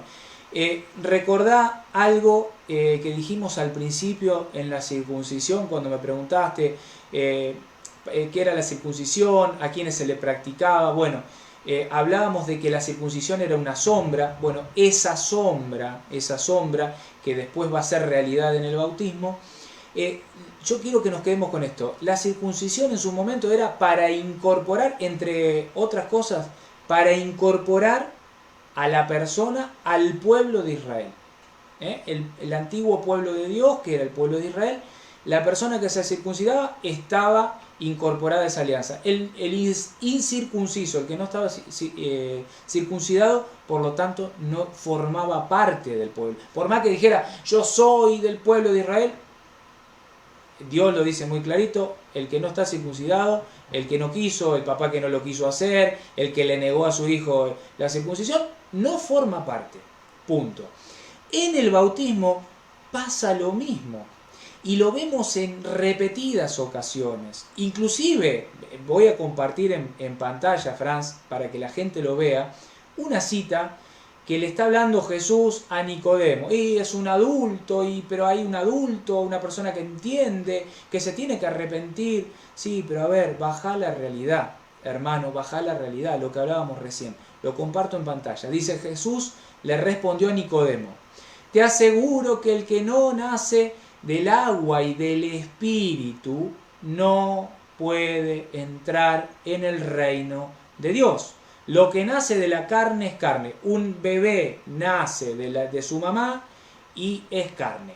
Recordá algo que dijimos al principio en la circuncisión, cuando me preguntaste qué era la circuncisión, a quiénes se le practicaba. Bueno, hablábamos de que la circuncisión era una sombra. Bueno, esa sombra que después va a ser realidad en el bautismo. Yo quiero que nos quedemos con esto. La circuncisión en su momento era para incorporar, entre otras cosas, para incorporar a la persona al pueblo de Israel. El antiguo pueblo de Dios, que era el pueblo de Israel, la persona que se circuncidaba estaba incorporada a esa alianza. El incircunciso, el que no estaba circuncidado, por lo tanto no formaba parte del pueblo. Por más que dijera, yo soy del pueblo de Israel, Dios lo dice muy clarito, el que no está circuncidado, el que no quiso, el papá que no lo quiso hacer, el que le negó a su hijo la circuncisión, no forma parte. Punto. En el bautismo pasa lo mismo. Y lo vemos en repetidas ocasiones. Inclusive, voy a compartir en pantalla, Franz, para que la gente lo vea, una cita que le está hablando Jesús a Nicodemo. Y es un adulto, pero hay un adulto, una persona que entiende, que se tiene que arrepentir. Sí, pero a ver, baja la realidad, hermano, baja la realidad, lo que hablábamos recién. Lo comparto en pantalla. Dice Jesús, le respondió a Nicodemo, te aseguro que el que no nace del agua y del espíritu no puede entrar en el reino de Dios. Lo que nace de la carne es carne. Un bebé nace de su mamá y es carne.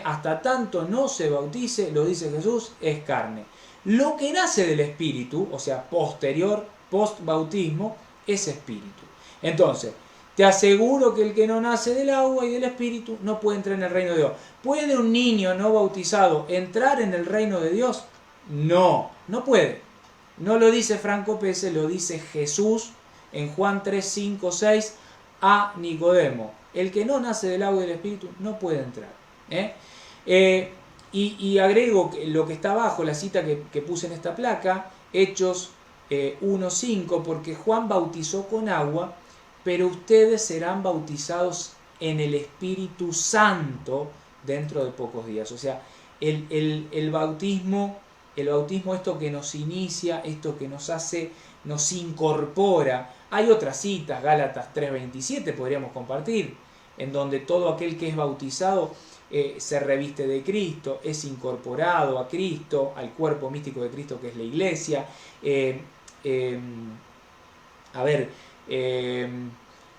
Hasta tanto no se bautice, lo dice Jesús, es carne. Lo que nace del espíritu, o sea, posterior, post bautismo, es espíritu. Entonces, te aseguro que el que no nace del agua y del espíritu no puede entrar en el reino de Dios. ¿Puede un niño no bautizado entrar en el reino de Dios? No, no puede. No lo dice Franco Pese, lo dice Jesús en Juan 3, 5, 6 a Nicodemo. El que no nace del agua y del espíritu no puede entrar. Y agrego lo que está abajo, la cita que puse en esta placa, Hechos 1, 5, porque Juan bautizó con agua, pero ustedes serán bautizados en el Espíritu Santo dentro de pocos días. O sea, el bautismo, esto que nos inicia, esto que nos hace, nos incorpora. Hay otras citas, Gálatas 3:27 podríamos compartir, en donde todo aquel que es bautizado se reviste de Cristo, es incorporado a Cristo, al cuerpo místico de Cristo que es la iglesia.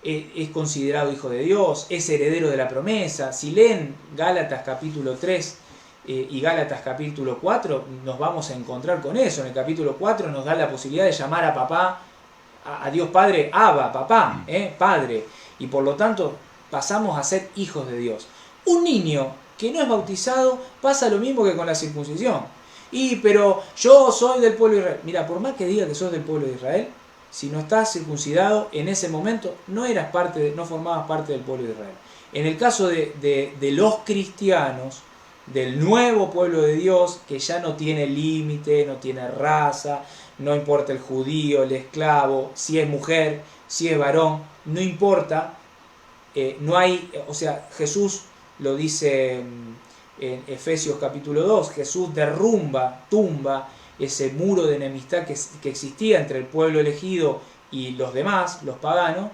Es considerado hijo de Dios, es heredero de la promesa. Si leen Gálatas capítulo 3 y Gálatas capítulo 4, nos vamos a encontrar con eso. En el capítulo 4 nos da la posibilidad de llamar a papá, a Dios Padre, Abba, papá, Padre. Y por lo tanto pasamos a ser hijos de Dios. Un niño que no es bautizado pasa lo mismo que con la circuncisión. Pero yo soy del pueblo de Israel. Mira, por más que diga que sos del pueblo de Israel, si no estás circuncidado en ese momento, no formabas parte del pueblo de Israel. En el caso de los cristianos, del nuevo pueblo de Dios, que ya no tiene límite, no tiene raza, no importa el judío, el esclavo, si es mujer, si es varón, no importa, no hay, o sea, Jesús lo dice en Efesios capítulo 2, Jesús tumba ese muro de enemistad que existía entre el pueblo elegido y los demás, los paganos.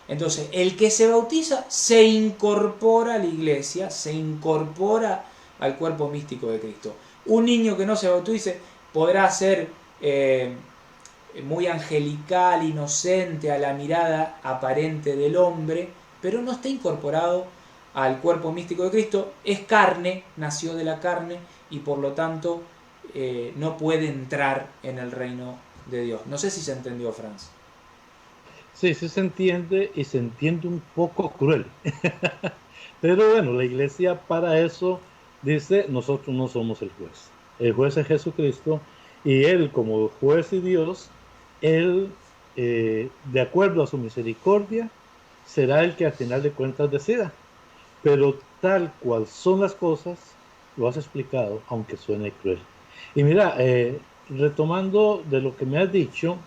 Entonces, el que se bautiza se incorpora a la iglesia, se incorpora al cuerpo místico de Cristo. Un niño que no se bautice podrá ser muy angelical, inocente a la mirada aparente del hombre, pero no está incorporado al cuerpo místico de Cristo. Es carne, nació de la carne y por lo tanto no puede entrar en el reino de Dios. No sé si se entendió, Franz.
Sí, sí se entiende y se entiende un poco cruel. Pero bueno, la iglesia para eso dice, nosotros no somos el juez. El juez es Jesucristo y Él como juez y Dios, Él, de acuerdo a su misericordia, será el que al final de cuentas decida. Pero tal cual son las cosas, lo has explicado, aunque suene cruel. Y mira, retomando de lo que me has dicho,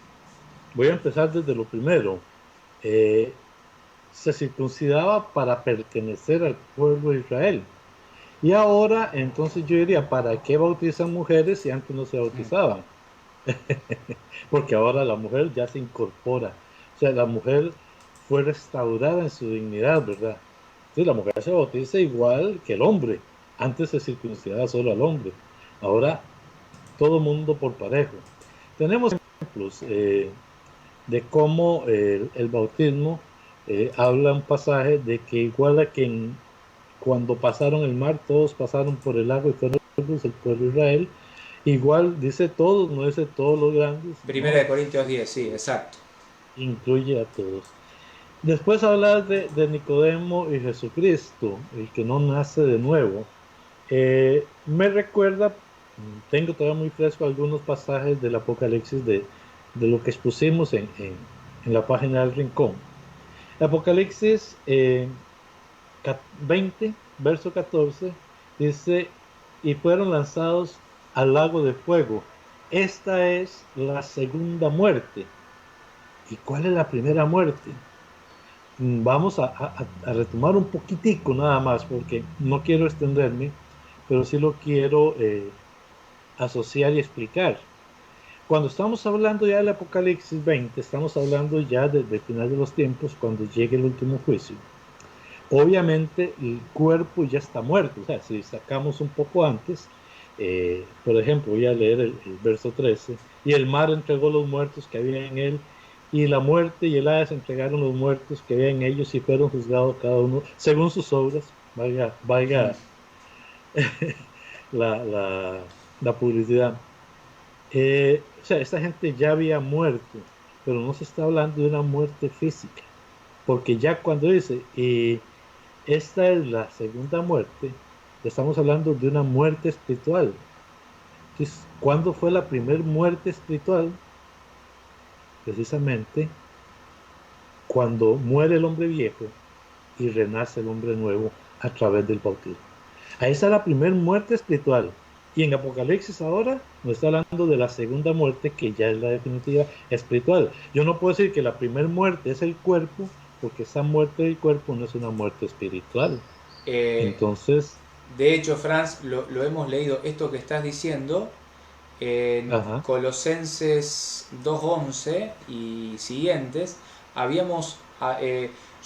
voy a empezar desde lo primero. Se circuncidaba para pertenecer al pueblo de Israel. Y ahora, entonces yo diría, ¿para qué bautizan mujeres si antes no se bautizaban? Porque ahora la mujer ya se incorpora. O sea, la mujer fue restaurada en su dignidad, ¿verdad? Sí, la mujer se bautiza igual que el hombre. Antes se circuncidaba solo al hombre. Ahora todo mundo por parejo. Tenemos ejemplos de cómo el bautismo habla un pasaje de que igual a que cuando pasaron el mar, todos pasaron por el agua y fueron el pueblo de Israel. Igual dice todos, no dice todos los grandes.
Primera de Corintios 10, sí, exacto.
Incluye a todos. Después hablar de Nicodemo y Jesucristo, el que no nace de nuevo. Me recuerda, tengo todavía muy fresco algunos pasajes del Apocalipsis de lo que expusimos en la página del Rincón. Apocalipsis 20, verso 14, dice, y fueron lanzados al lago de fuego. Esta es la segunda muerte. ¿Y cuál es la primera muerte? Vamos a retomar un poquitico nada más, porque no quiero extenderme, pero sí lo quiero asociar y explicar. Cuando estamos hablando ya del Apocalipsis 20, estamos hablando ya desde el final de los tiempos, cuando llegue el último juicio. Obviamente el cuerpo ya está muerto, o sea, si sacamos un poco antes, por ejemplo, voy a leer el verso 13, y el mar entregó los muertos que había en él, y la muerte y el Hades entregaron los muertos que había en ellos y fueron juzgados cada uno según sus obras. Valga la publicidad. O sea, esta gente ya había muerto, pero no se está hablando de una muerte física, porque ya cuando dice, y esta es la segunda muerte, estamos hablando de una muerte espiritual. Entonces, ¿cuándo fue la primera muerte espiritual? Precisamente cuando muere el hombre viejo y renace el hombre nuevo a través del bautismo. Ahí está la primera muerte espiritual. Y en Apocalipsis ahora nos está hablando de la segunda muerte, que ya es la definitiva espiritual. Yo no puedo decir que la primera muerte es el cuerpo, porque esa muerte del cuerpo no es una muerte espiritual.
Eh,
Entonces,
de hecho, Franz, lo hemos leído, esto que estás diciendo, en
ajá,
Colosenses 2:11 y siguientes, habíamos...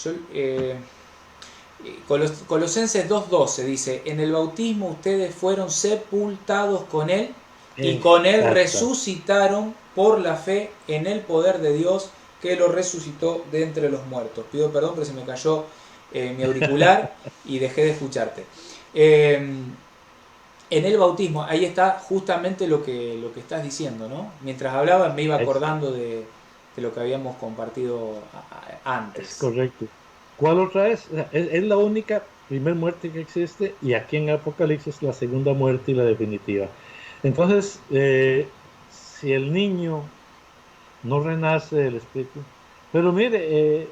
yo, Colosenses 2:12 dice, en el bautismo ustedes fueron sepultados con Él y con Él
exacta.
resucitaron por la fe en el poder de Dios que lo resucitó de entre los muertos. Pido perdón, pero se me cayó mi auricular y dejé de escucharte. Eh, en el bautismo, ahí está justamente lo que estás diciendo, ¿no? Mientras hablaba me iba
Es,
acordando de lo que habíamos compartido
es
antes.
correcto. ¿Cuál otra es? O sea, es la única primer muerte que existe y aquí en Apocalipsis la segunda muerte y la definitiva. Entonces, si el niño no renace del espíritu, pero mire,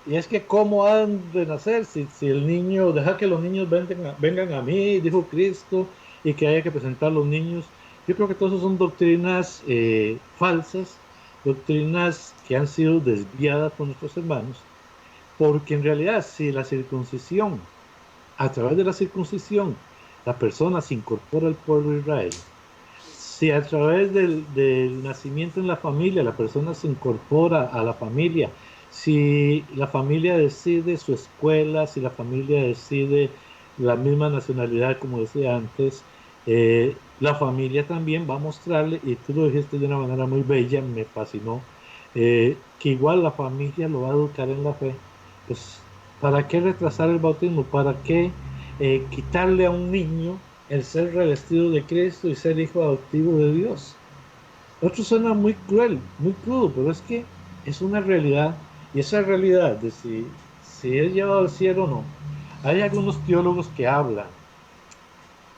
y es que cómo han de nacer si el niño, deja que los niños vengan a mí, dijo Cristo, y que haya que presentar a los niños. Yo creo que todas esas son doctrinas falsas, doctrinas que han sido desviadas por nuestros hermanos, porque en realidad si la circuncisión, a través de la circuncisión, la persona se incorpora al pueblo de Israel, si a través del nacimiento en la familia la persona se incorpora a la familia, si la familia decide su escuela, si la familia decide la misma nacionalidad, como decía antes, la familia también va a mostrarle, y tú lo dijiste de una manera muy bella, me fascinó, que igual la familia lo va a educar en la fe. Pues, ¿para qué retrasar el bautismo? ¿Para qué quitarle a un niño el ser revestido de Cristo y ser hijo adoptivo de Dios? Otro suena muy cruel, muy crudo, pero es que es una realidad. Y esa realidad de si es llevado al cielo o no, hay algunos teólogos que hablan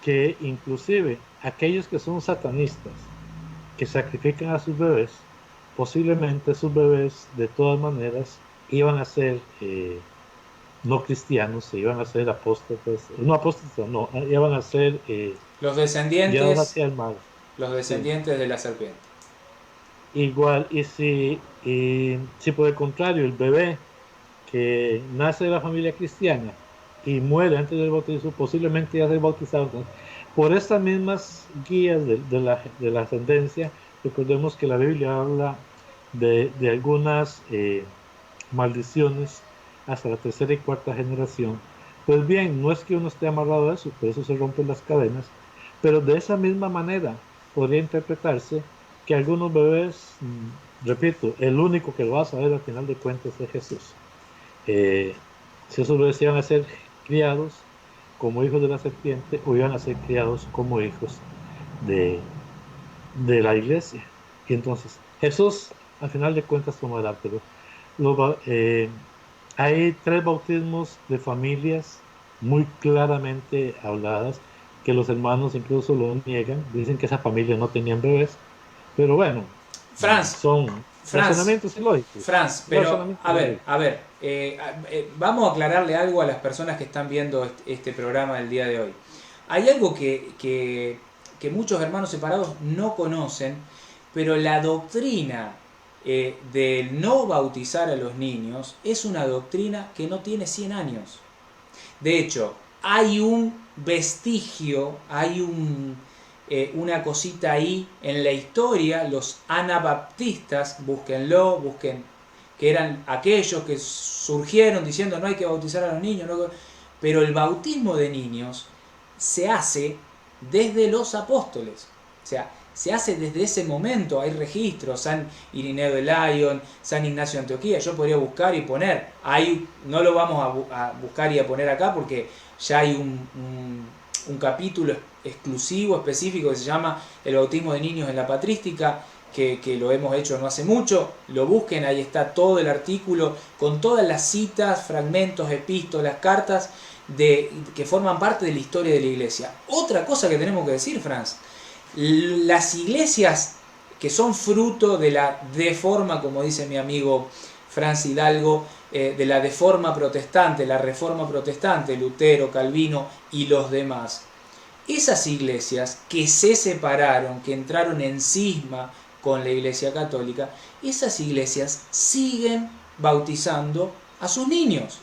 que inclusive aquellos que son satanistas, que sacrifican a sus bebés, posiblemente sus bebés de todas maneras iban a ser no cristianos, se iban a ser apóstatas, no apóstatas, no, iban a ser
Los
guiados
descendientes,
hacia el mal.
los
Sí.
descendientes de la serpiente.
Igual, y si por el contrario el bebé que nace de la familia cristiana y muere antes del bautizo, posiblemente ya sea bautizado. Entonces, por estas mismas guías de la ascendencia, recordemos que la Biblia habla de algunas maldiciones hasta la tercera y cuarta generación. Pues bien, no es que uno esté amarrado a eso, por eso se rompen las cadenas, pero de esa misma manera podría interpretarse que algunos bebés, repito, el único que lo va a saber al final de cuentas es Jesús. Eh, si esos bebés iban a ser criados como hijos de la serpiente o iban a ser criados como hijos de, de la iglesia. Y entonces, Jesús al final de cuentas tomará, pero hay tres bautismos de familias muy claramente habladas, que los hermanos incluso lo niegan, dicen que esa familia no tenían bebés, pero bueno,
Franz,
son
Franz,
razonamientos ilógicos,
Franz, pero
razonamientos ilógicos.
a ver, vamos a aclararle algo a las personas que están viendo este programa del día de hoy. Hay algo que muchos hermanos separados no conocen, pero la doctrina del no bautizar a los niños es una doctrina que no tiene 100 años. De hecho, hay un vestigio, hay una cosita ahí en la historia, los anabaptistas, búsquenlo, busquen, que eran aquellos que surgieron diciendo no hay que bautizar a los niños, no, pero el bautismo de niños se hace desde los apóstoles, o sea, se hace desde ese momento, hay registros, San Irineo de Lyon, San Ignacio de Antioquía, yo podría buscar y poner, ahí no lo vamos a buscar y a poner acá porque ya hay un capítulo exclusivo, específico, que se llama El bautismo de niños en la patrística, que lo hemos hecho no hace mucho, lo busquen, ahí está todo el artículo, con todas las citas, fragmentos, epístolas, cartas, que forman parte de la historia de la iglesia. Otra cosa que tenemos que decir, Franz, las iglesias que son fruto de la deforma, como dice mi amigo Franz Hidalgo, de la deforma protestante, la reforma protestante, Lutero, Calvino y los demás. Esas iglesias que se separaron, que entraron en cisma con la iglesia católica, esas iglesias siguen bautizando a sus niños.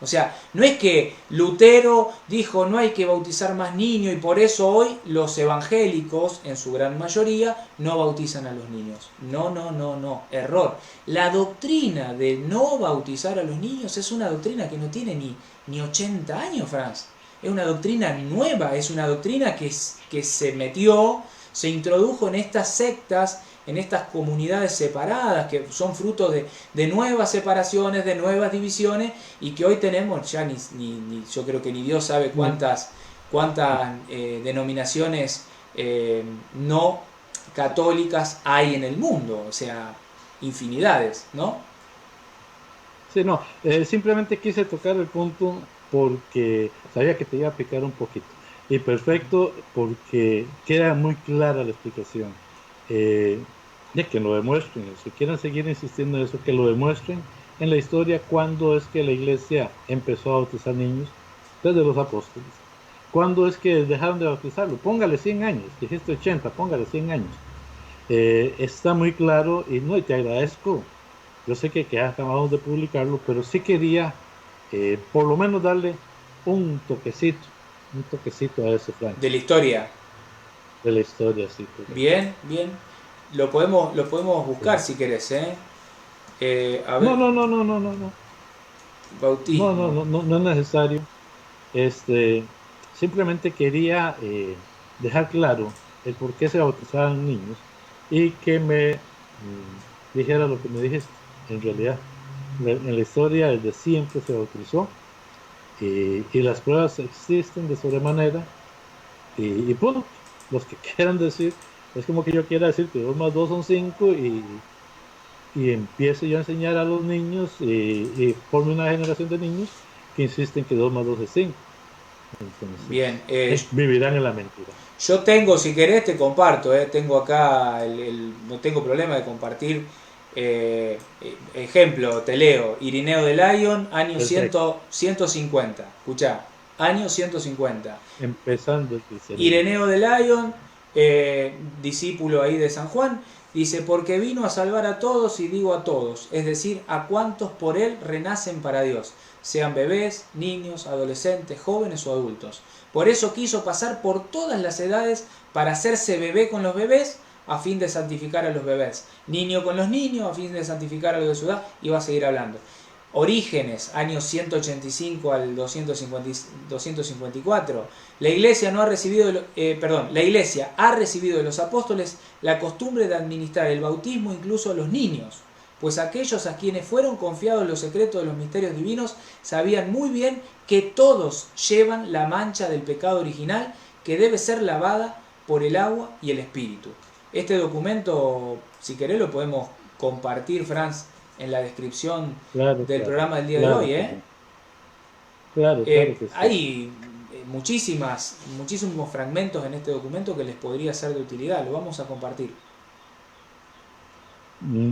O sea, no es que Lutero dijo no hay que bautizar más niños y por eso hoy los evangélicos, en su gran mayoría, no bautizan a los niños. No, no, no, no, error. La doctrina de no bautizar a los niños es una doctrina que no tiene ni 80 años, Franz. Es una doctrina nueva, es una doctrina que se metió, se introdujo en estas sectas, en estas comunidades separadas que son fruto de nuevas separaciones, de nuevas divisiones y que hoy tenemos ya yo creo que ni Dios sabe cuántas denominaciones no católicas hay en el mundo, o sea, infinidades, ¿no?
Sí, no, simplemente quise tocar el punto porque sabía que te iba a picar un poquito. Y perfecto, porque queda muy clara la explicación. Ya que lo demuestren, si quieren seguir insistiendo en eso, que lo demuestren en la historia cuándo es que la iglesia empezó a bautizar niños, desde los apóstoles. ¿Cuándo es que dejaron de bautizarlo? Póngale 100 años, dijiste 80, póngale 100 años. Está muy claro y no, y te agradezco. Yo sé que acabamos de publicarlo, pero sí quería por lo menos darle un toquecito a ese Frank.
De la historia.
De la historia, sí.
Bien, bien. Lo podemos buscar si querés, ¿eh? A ver.
No.
Bautismo.
No es necesario. Simplemente quería dejar claro el por qué se bautizaban niños y que me dijera lo que me dijiste. En realidad, en la historia desde siempre se bautizó y las pruebas existen de sobremanera y punto. Los que quieran decir, es como que yo quiera decir que 2 más 2 son 5 y empiezo yo a enseñar a los niños y forme una generación de niños que insisten que 2 más 2 es 5. Entonces,
bien,
vivirán en la mentira.
Yo tengo, si querés, te comparto, tengo acá, no tengo problema de compartir. Ejemplo, te leo, Irineo de Lyon, año 150. Escuchá, año 150.
Empezando el cristianismo.
Ireneo de Lyon, discípulo ahí de San Juan, dice, porque vino a salvar a todos, y digo a todos, es decir, a cuantos por él renacen para Dios, sean bebés, niños, adolescentes, jóvenes o adultos. Por eso quiso pasar por todas las edades para hacerse bebé con los bebés, a fin de santificar a los bebés, niño con los niños, a fin de santificar a los de su edad, y va a seguir hablando. Orígenes, años 185 al 254. La Iglesia ha recibido de los apóstoles la costumbre de administrar el bautismo incluso a los niños, pues aquellos a quienes fueron confiados los secretos de los misterios divinos sabían muy bien que todos llevan la mancha del pecado original que debe ser lavada por el agua y el espíritu. Este documento, si querés, lo podemos compartir, Franz, en la descripción del programa del día de hoy.
Claro que sí.
Hay muchísimos fragmentos en este documento que les podría ser de utilidad. Lo vamos a compartir.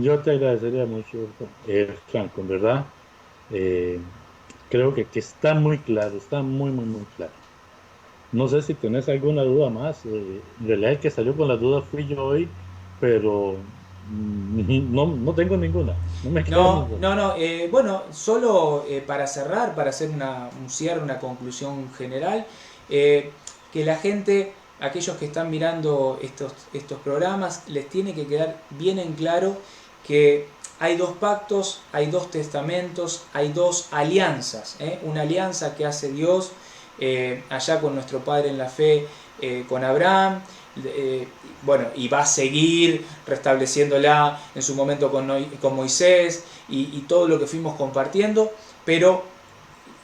Yo te agradecería mucho, Franco, en verdad. Creo que está muy claro, está muy claro. No sé si tenés alguna duda más. En realidad el que salió con la duda fui yo hoy, pero no tengo ninguna. No me queda ninguna.
Bueno, solo para cerrar, para hacer un cierre, una conclusión general, que la gente, aquellos que están mirando estos programas, les tiene que quedar bien en claro que hay 2 pactos, hay 2 testamentos, hay 2 alianzas. Una alianza que hace Dios allá con nuestro padre en la fe, con Abraham, y va a seguir restableciéndola en su momento con Moisés y todo lo que fuimos compartiendo, pero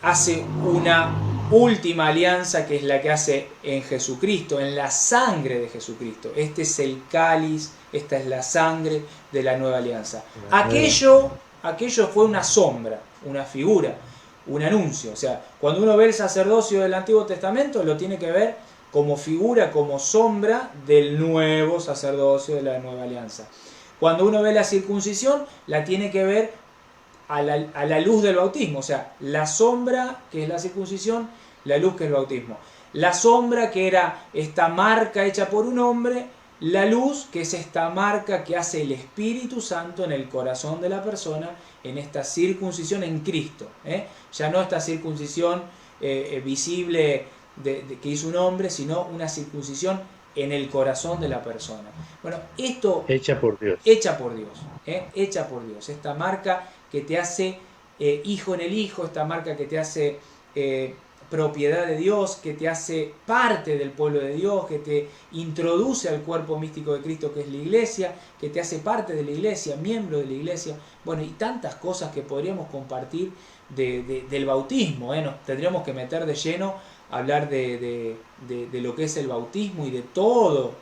hace una última alianza que es la que hace en Jesucristo, en la sangre de Jesucristo. Este es el cáliz, esta es la sangre de la nueva alianza. Aquello fue una sombra, una figura, un anuncio. O sea, cuando uno ve el sacerdocio del Antiguo Testamento, lo tiene que ver como figura, como sombra del nuevo sacerdocio de la nueva alianza. Cuando uno ve la circuncisión, la tiene que ver a la luz del bautismo. O sea, la sombra, que es la circuncisión, la luz, que es el bautismo. La sombra, que era esta marca hecha por un hombre, la luz, que es esta marca que hace el Espíritu Santo en el corazón de la persona, en esta circuncisión en Cristo. Ya no esta circuncisión visible que hizo un hombre, sino una circuncisión en el corazón de la persona. Bueno, esto
Hecha por Dios.
hecha por Dios, hecha por Dios. Esta marca que te hace hijo en el Hijo, esta marca que te hace propiedad de Dios, que te hace parte del pueblo de Dios, que te introduce al cuerpo místico de Cristo que es la iglesia, que te hace parte de la iglesia, miembro de la iglesia, bueno, y tantas cosas que podríamos compartir del bautismo, nos tendríamos que meter de lleno a hablar de lo que es el bautismo y de todo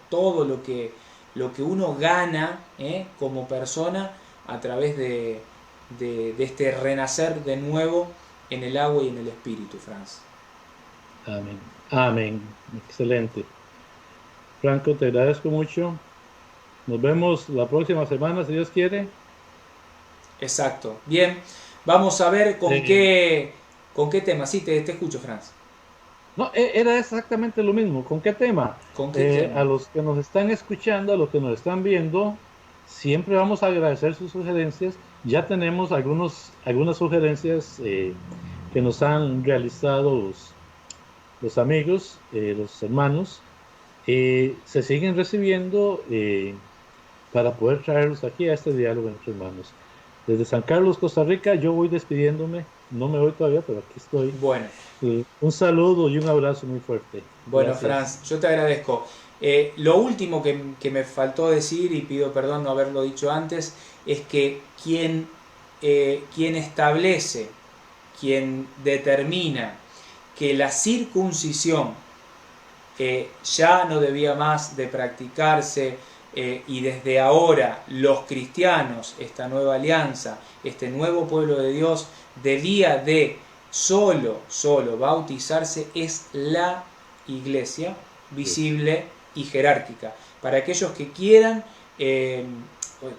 lo que uno gana como persona a través de este renacer de nuevo en el agua y en el espíritu, Franz.
Amén. Amén. Excelente. Franco, te agradezco mucho. Nos vemos la próxima semana, si Dios quiere.
Exacto. Bien, vamos a ver con qué tema. Sí, te escucho, Franz.
No, era exactamente lo mismo. ¿Con qué tema?
¿Con qué tema?
A los que nos están escuchando, a los que nos están viendo, siempre vamos a agradecer sus sugerencias. Ya tenemos algunas sugerencias que nos han realizado los amigos, los hermanos. Se siguen recibiendo para poder traerlos aquí a este diálogo entre hermanos. Desde San Carlos, Costa Rica, yo voy despidiéndome. No me voy todavía, pero aquí estoy.
Bueno.
Un saludo y un abrazo muy fuerte.
Bueno,
Gracias.
Franz, yo te agradezco. Lo último que me faltó decir, y pido perdón no haberlo dicho antes, es que quien establece, quien determina que la circuncisión ya no debía más de practicarse y desde ahora los cristianos, esta nueva alianza, este nuevo pueblo de Dios, debía de solo bautizarse, es la iglesia visible y jerárquica. Para aquellos que quieran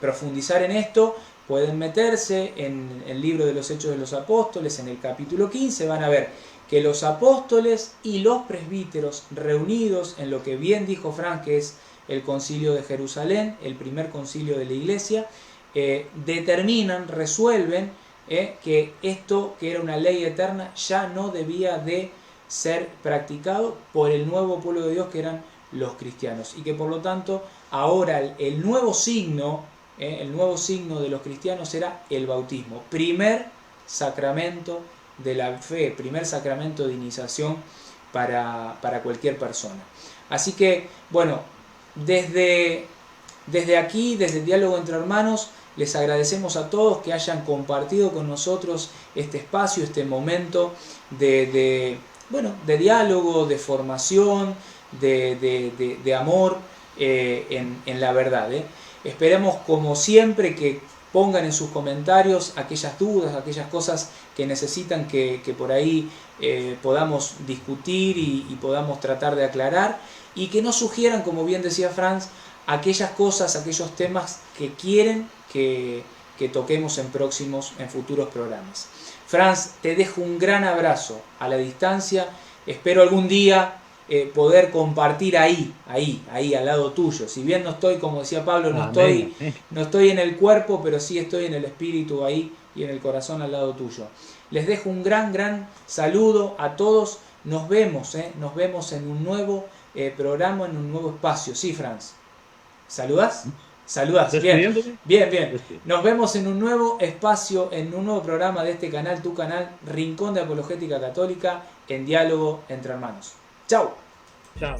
profundizar en esto, pueden meterse en el libro de los Hechos de los Apóstoles, en el capítulo 15, van a ver que los apóstoles y los presbíteros reunidos en lo que bien dijo Frank, que es el concilio de Jerusalén, el primer concilio de la iglesia, determinan, resuelven que esto, que era una ley eterna, ya no debía de ser practicado por el nuevo pueblo de Dios que eran los cristianos, y que por lo tanto ahora el nuevo signo de los cristianos era el bautismo, primer sacramento de la fe, primer sacramento de iniciación para cualquier persona. Así que, bueno, desde aquí, desde el diálogo entre hermanos, les agradecemos a todos que hayan compartido con nosotros este espacio, este momento de diálogo, de formación, de amor en la verdad. Esperemos, como siempre, que pongan en sus comentarios aquellas dudas, aquellas cosas que necesitan que por ahí podamos discutir y podamos tratar de aclarar, y que nos sugieran, como bien decía Franz, aquellas cosas, aquellos temas que quieren que toquemos en futuros programas. Franz, te dejo un gran abrazo a la distancia. Espero algún día poder compartir ahí, al lado tuyo. Si bien no estoy, como decía Pablo, no estoy en el cuerpo, pero sí estoy en el espíritu ahí y en el corazón al lado tuyo. Les dejo un gran saludo a todos. Nos vemos en un nuevo programa, en un nuevo espacio. Sí, Franz. ¿Saludás? Saludás. Bien. Nos vemos en un nuevo espacio, en un nuevo programa de este canal, tu canal, Rincón de Apologética Católica, en diálogo entre hermanos. ¡Chao!
Chao.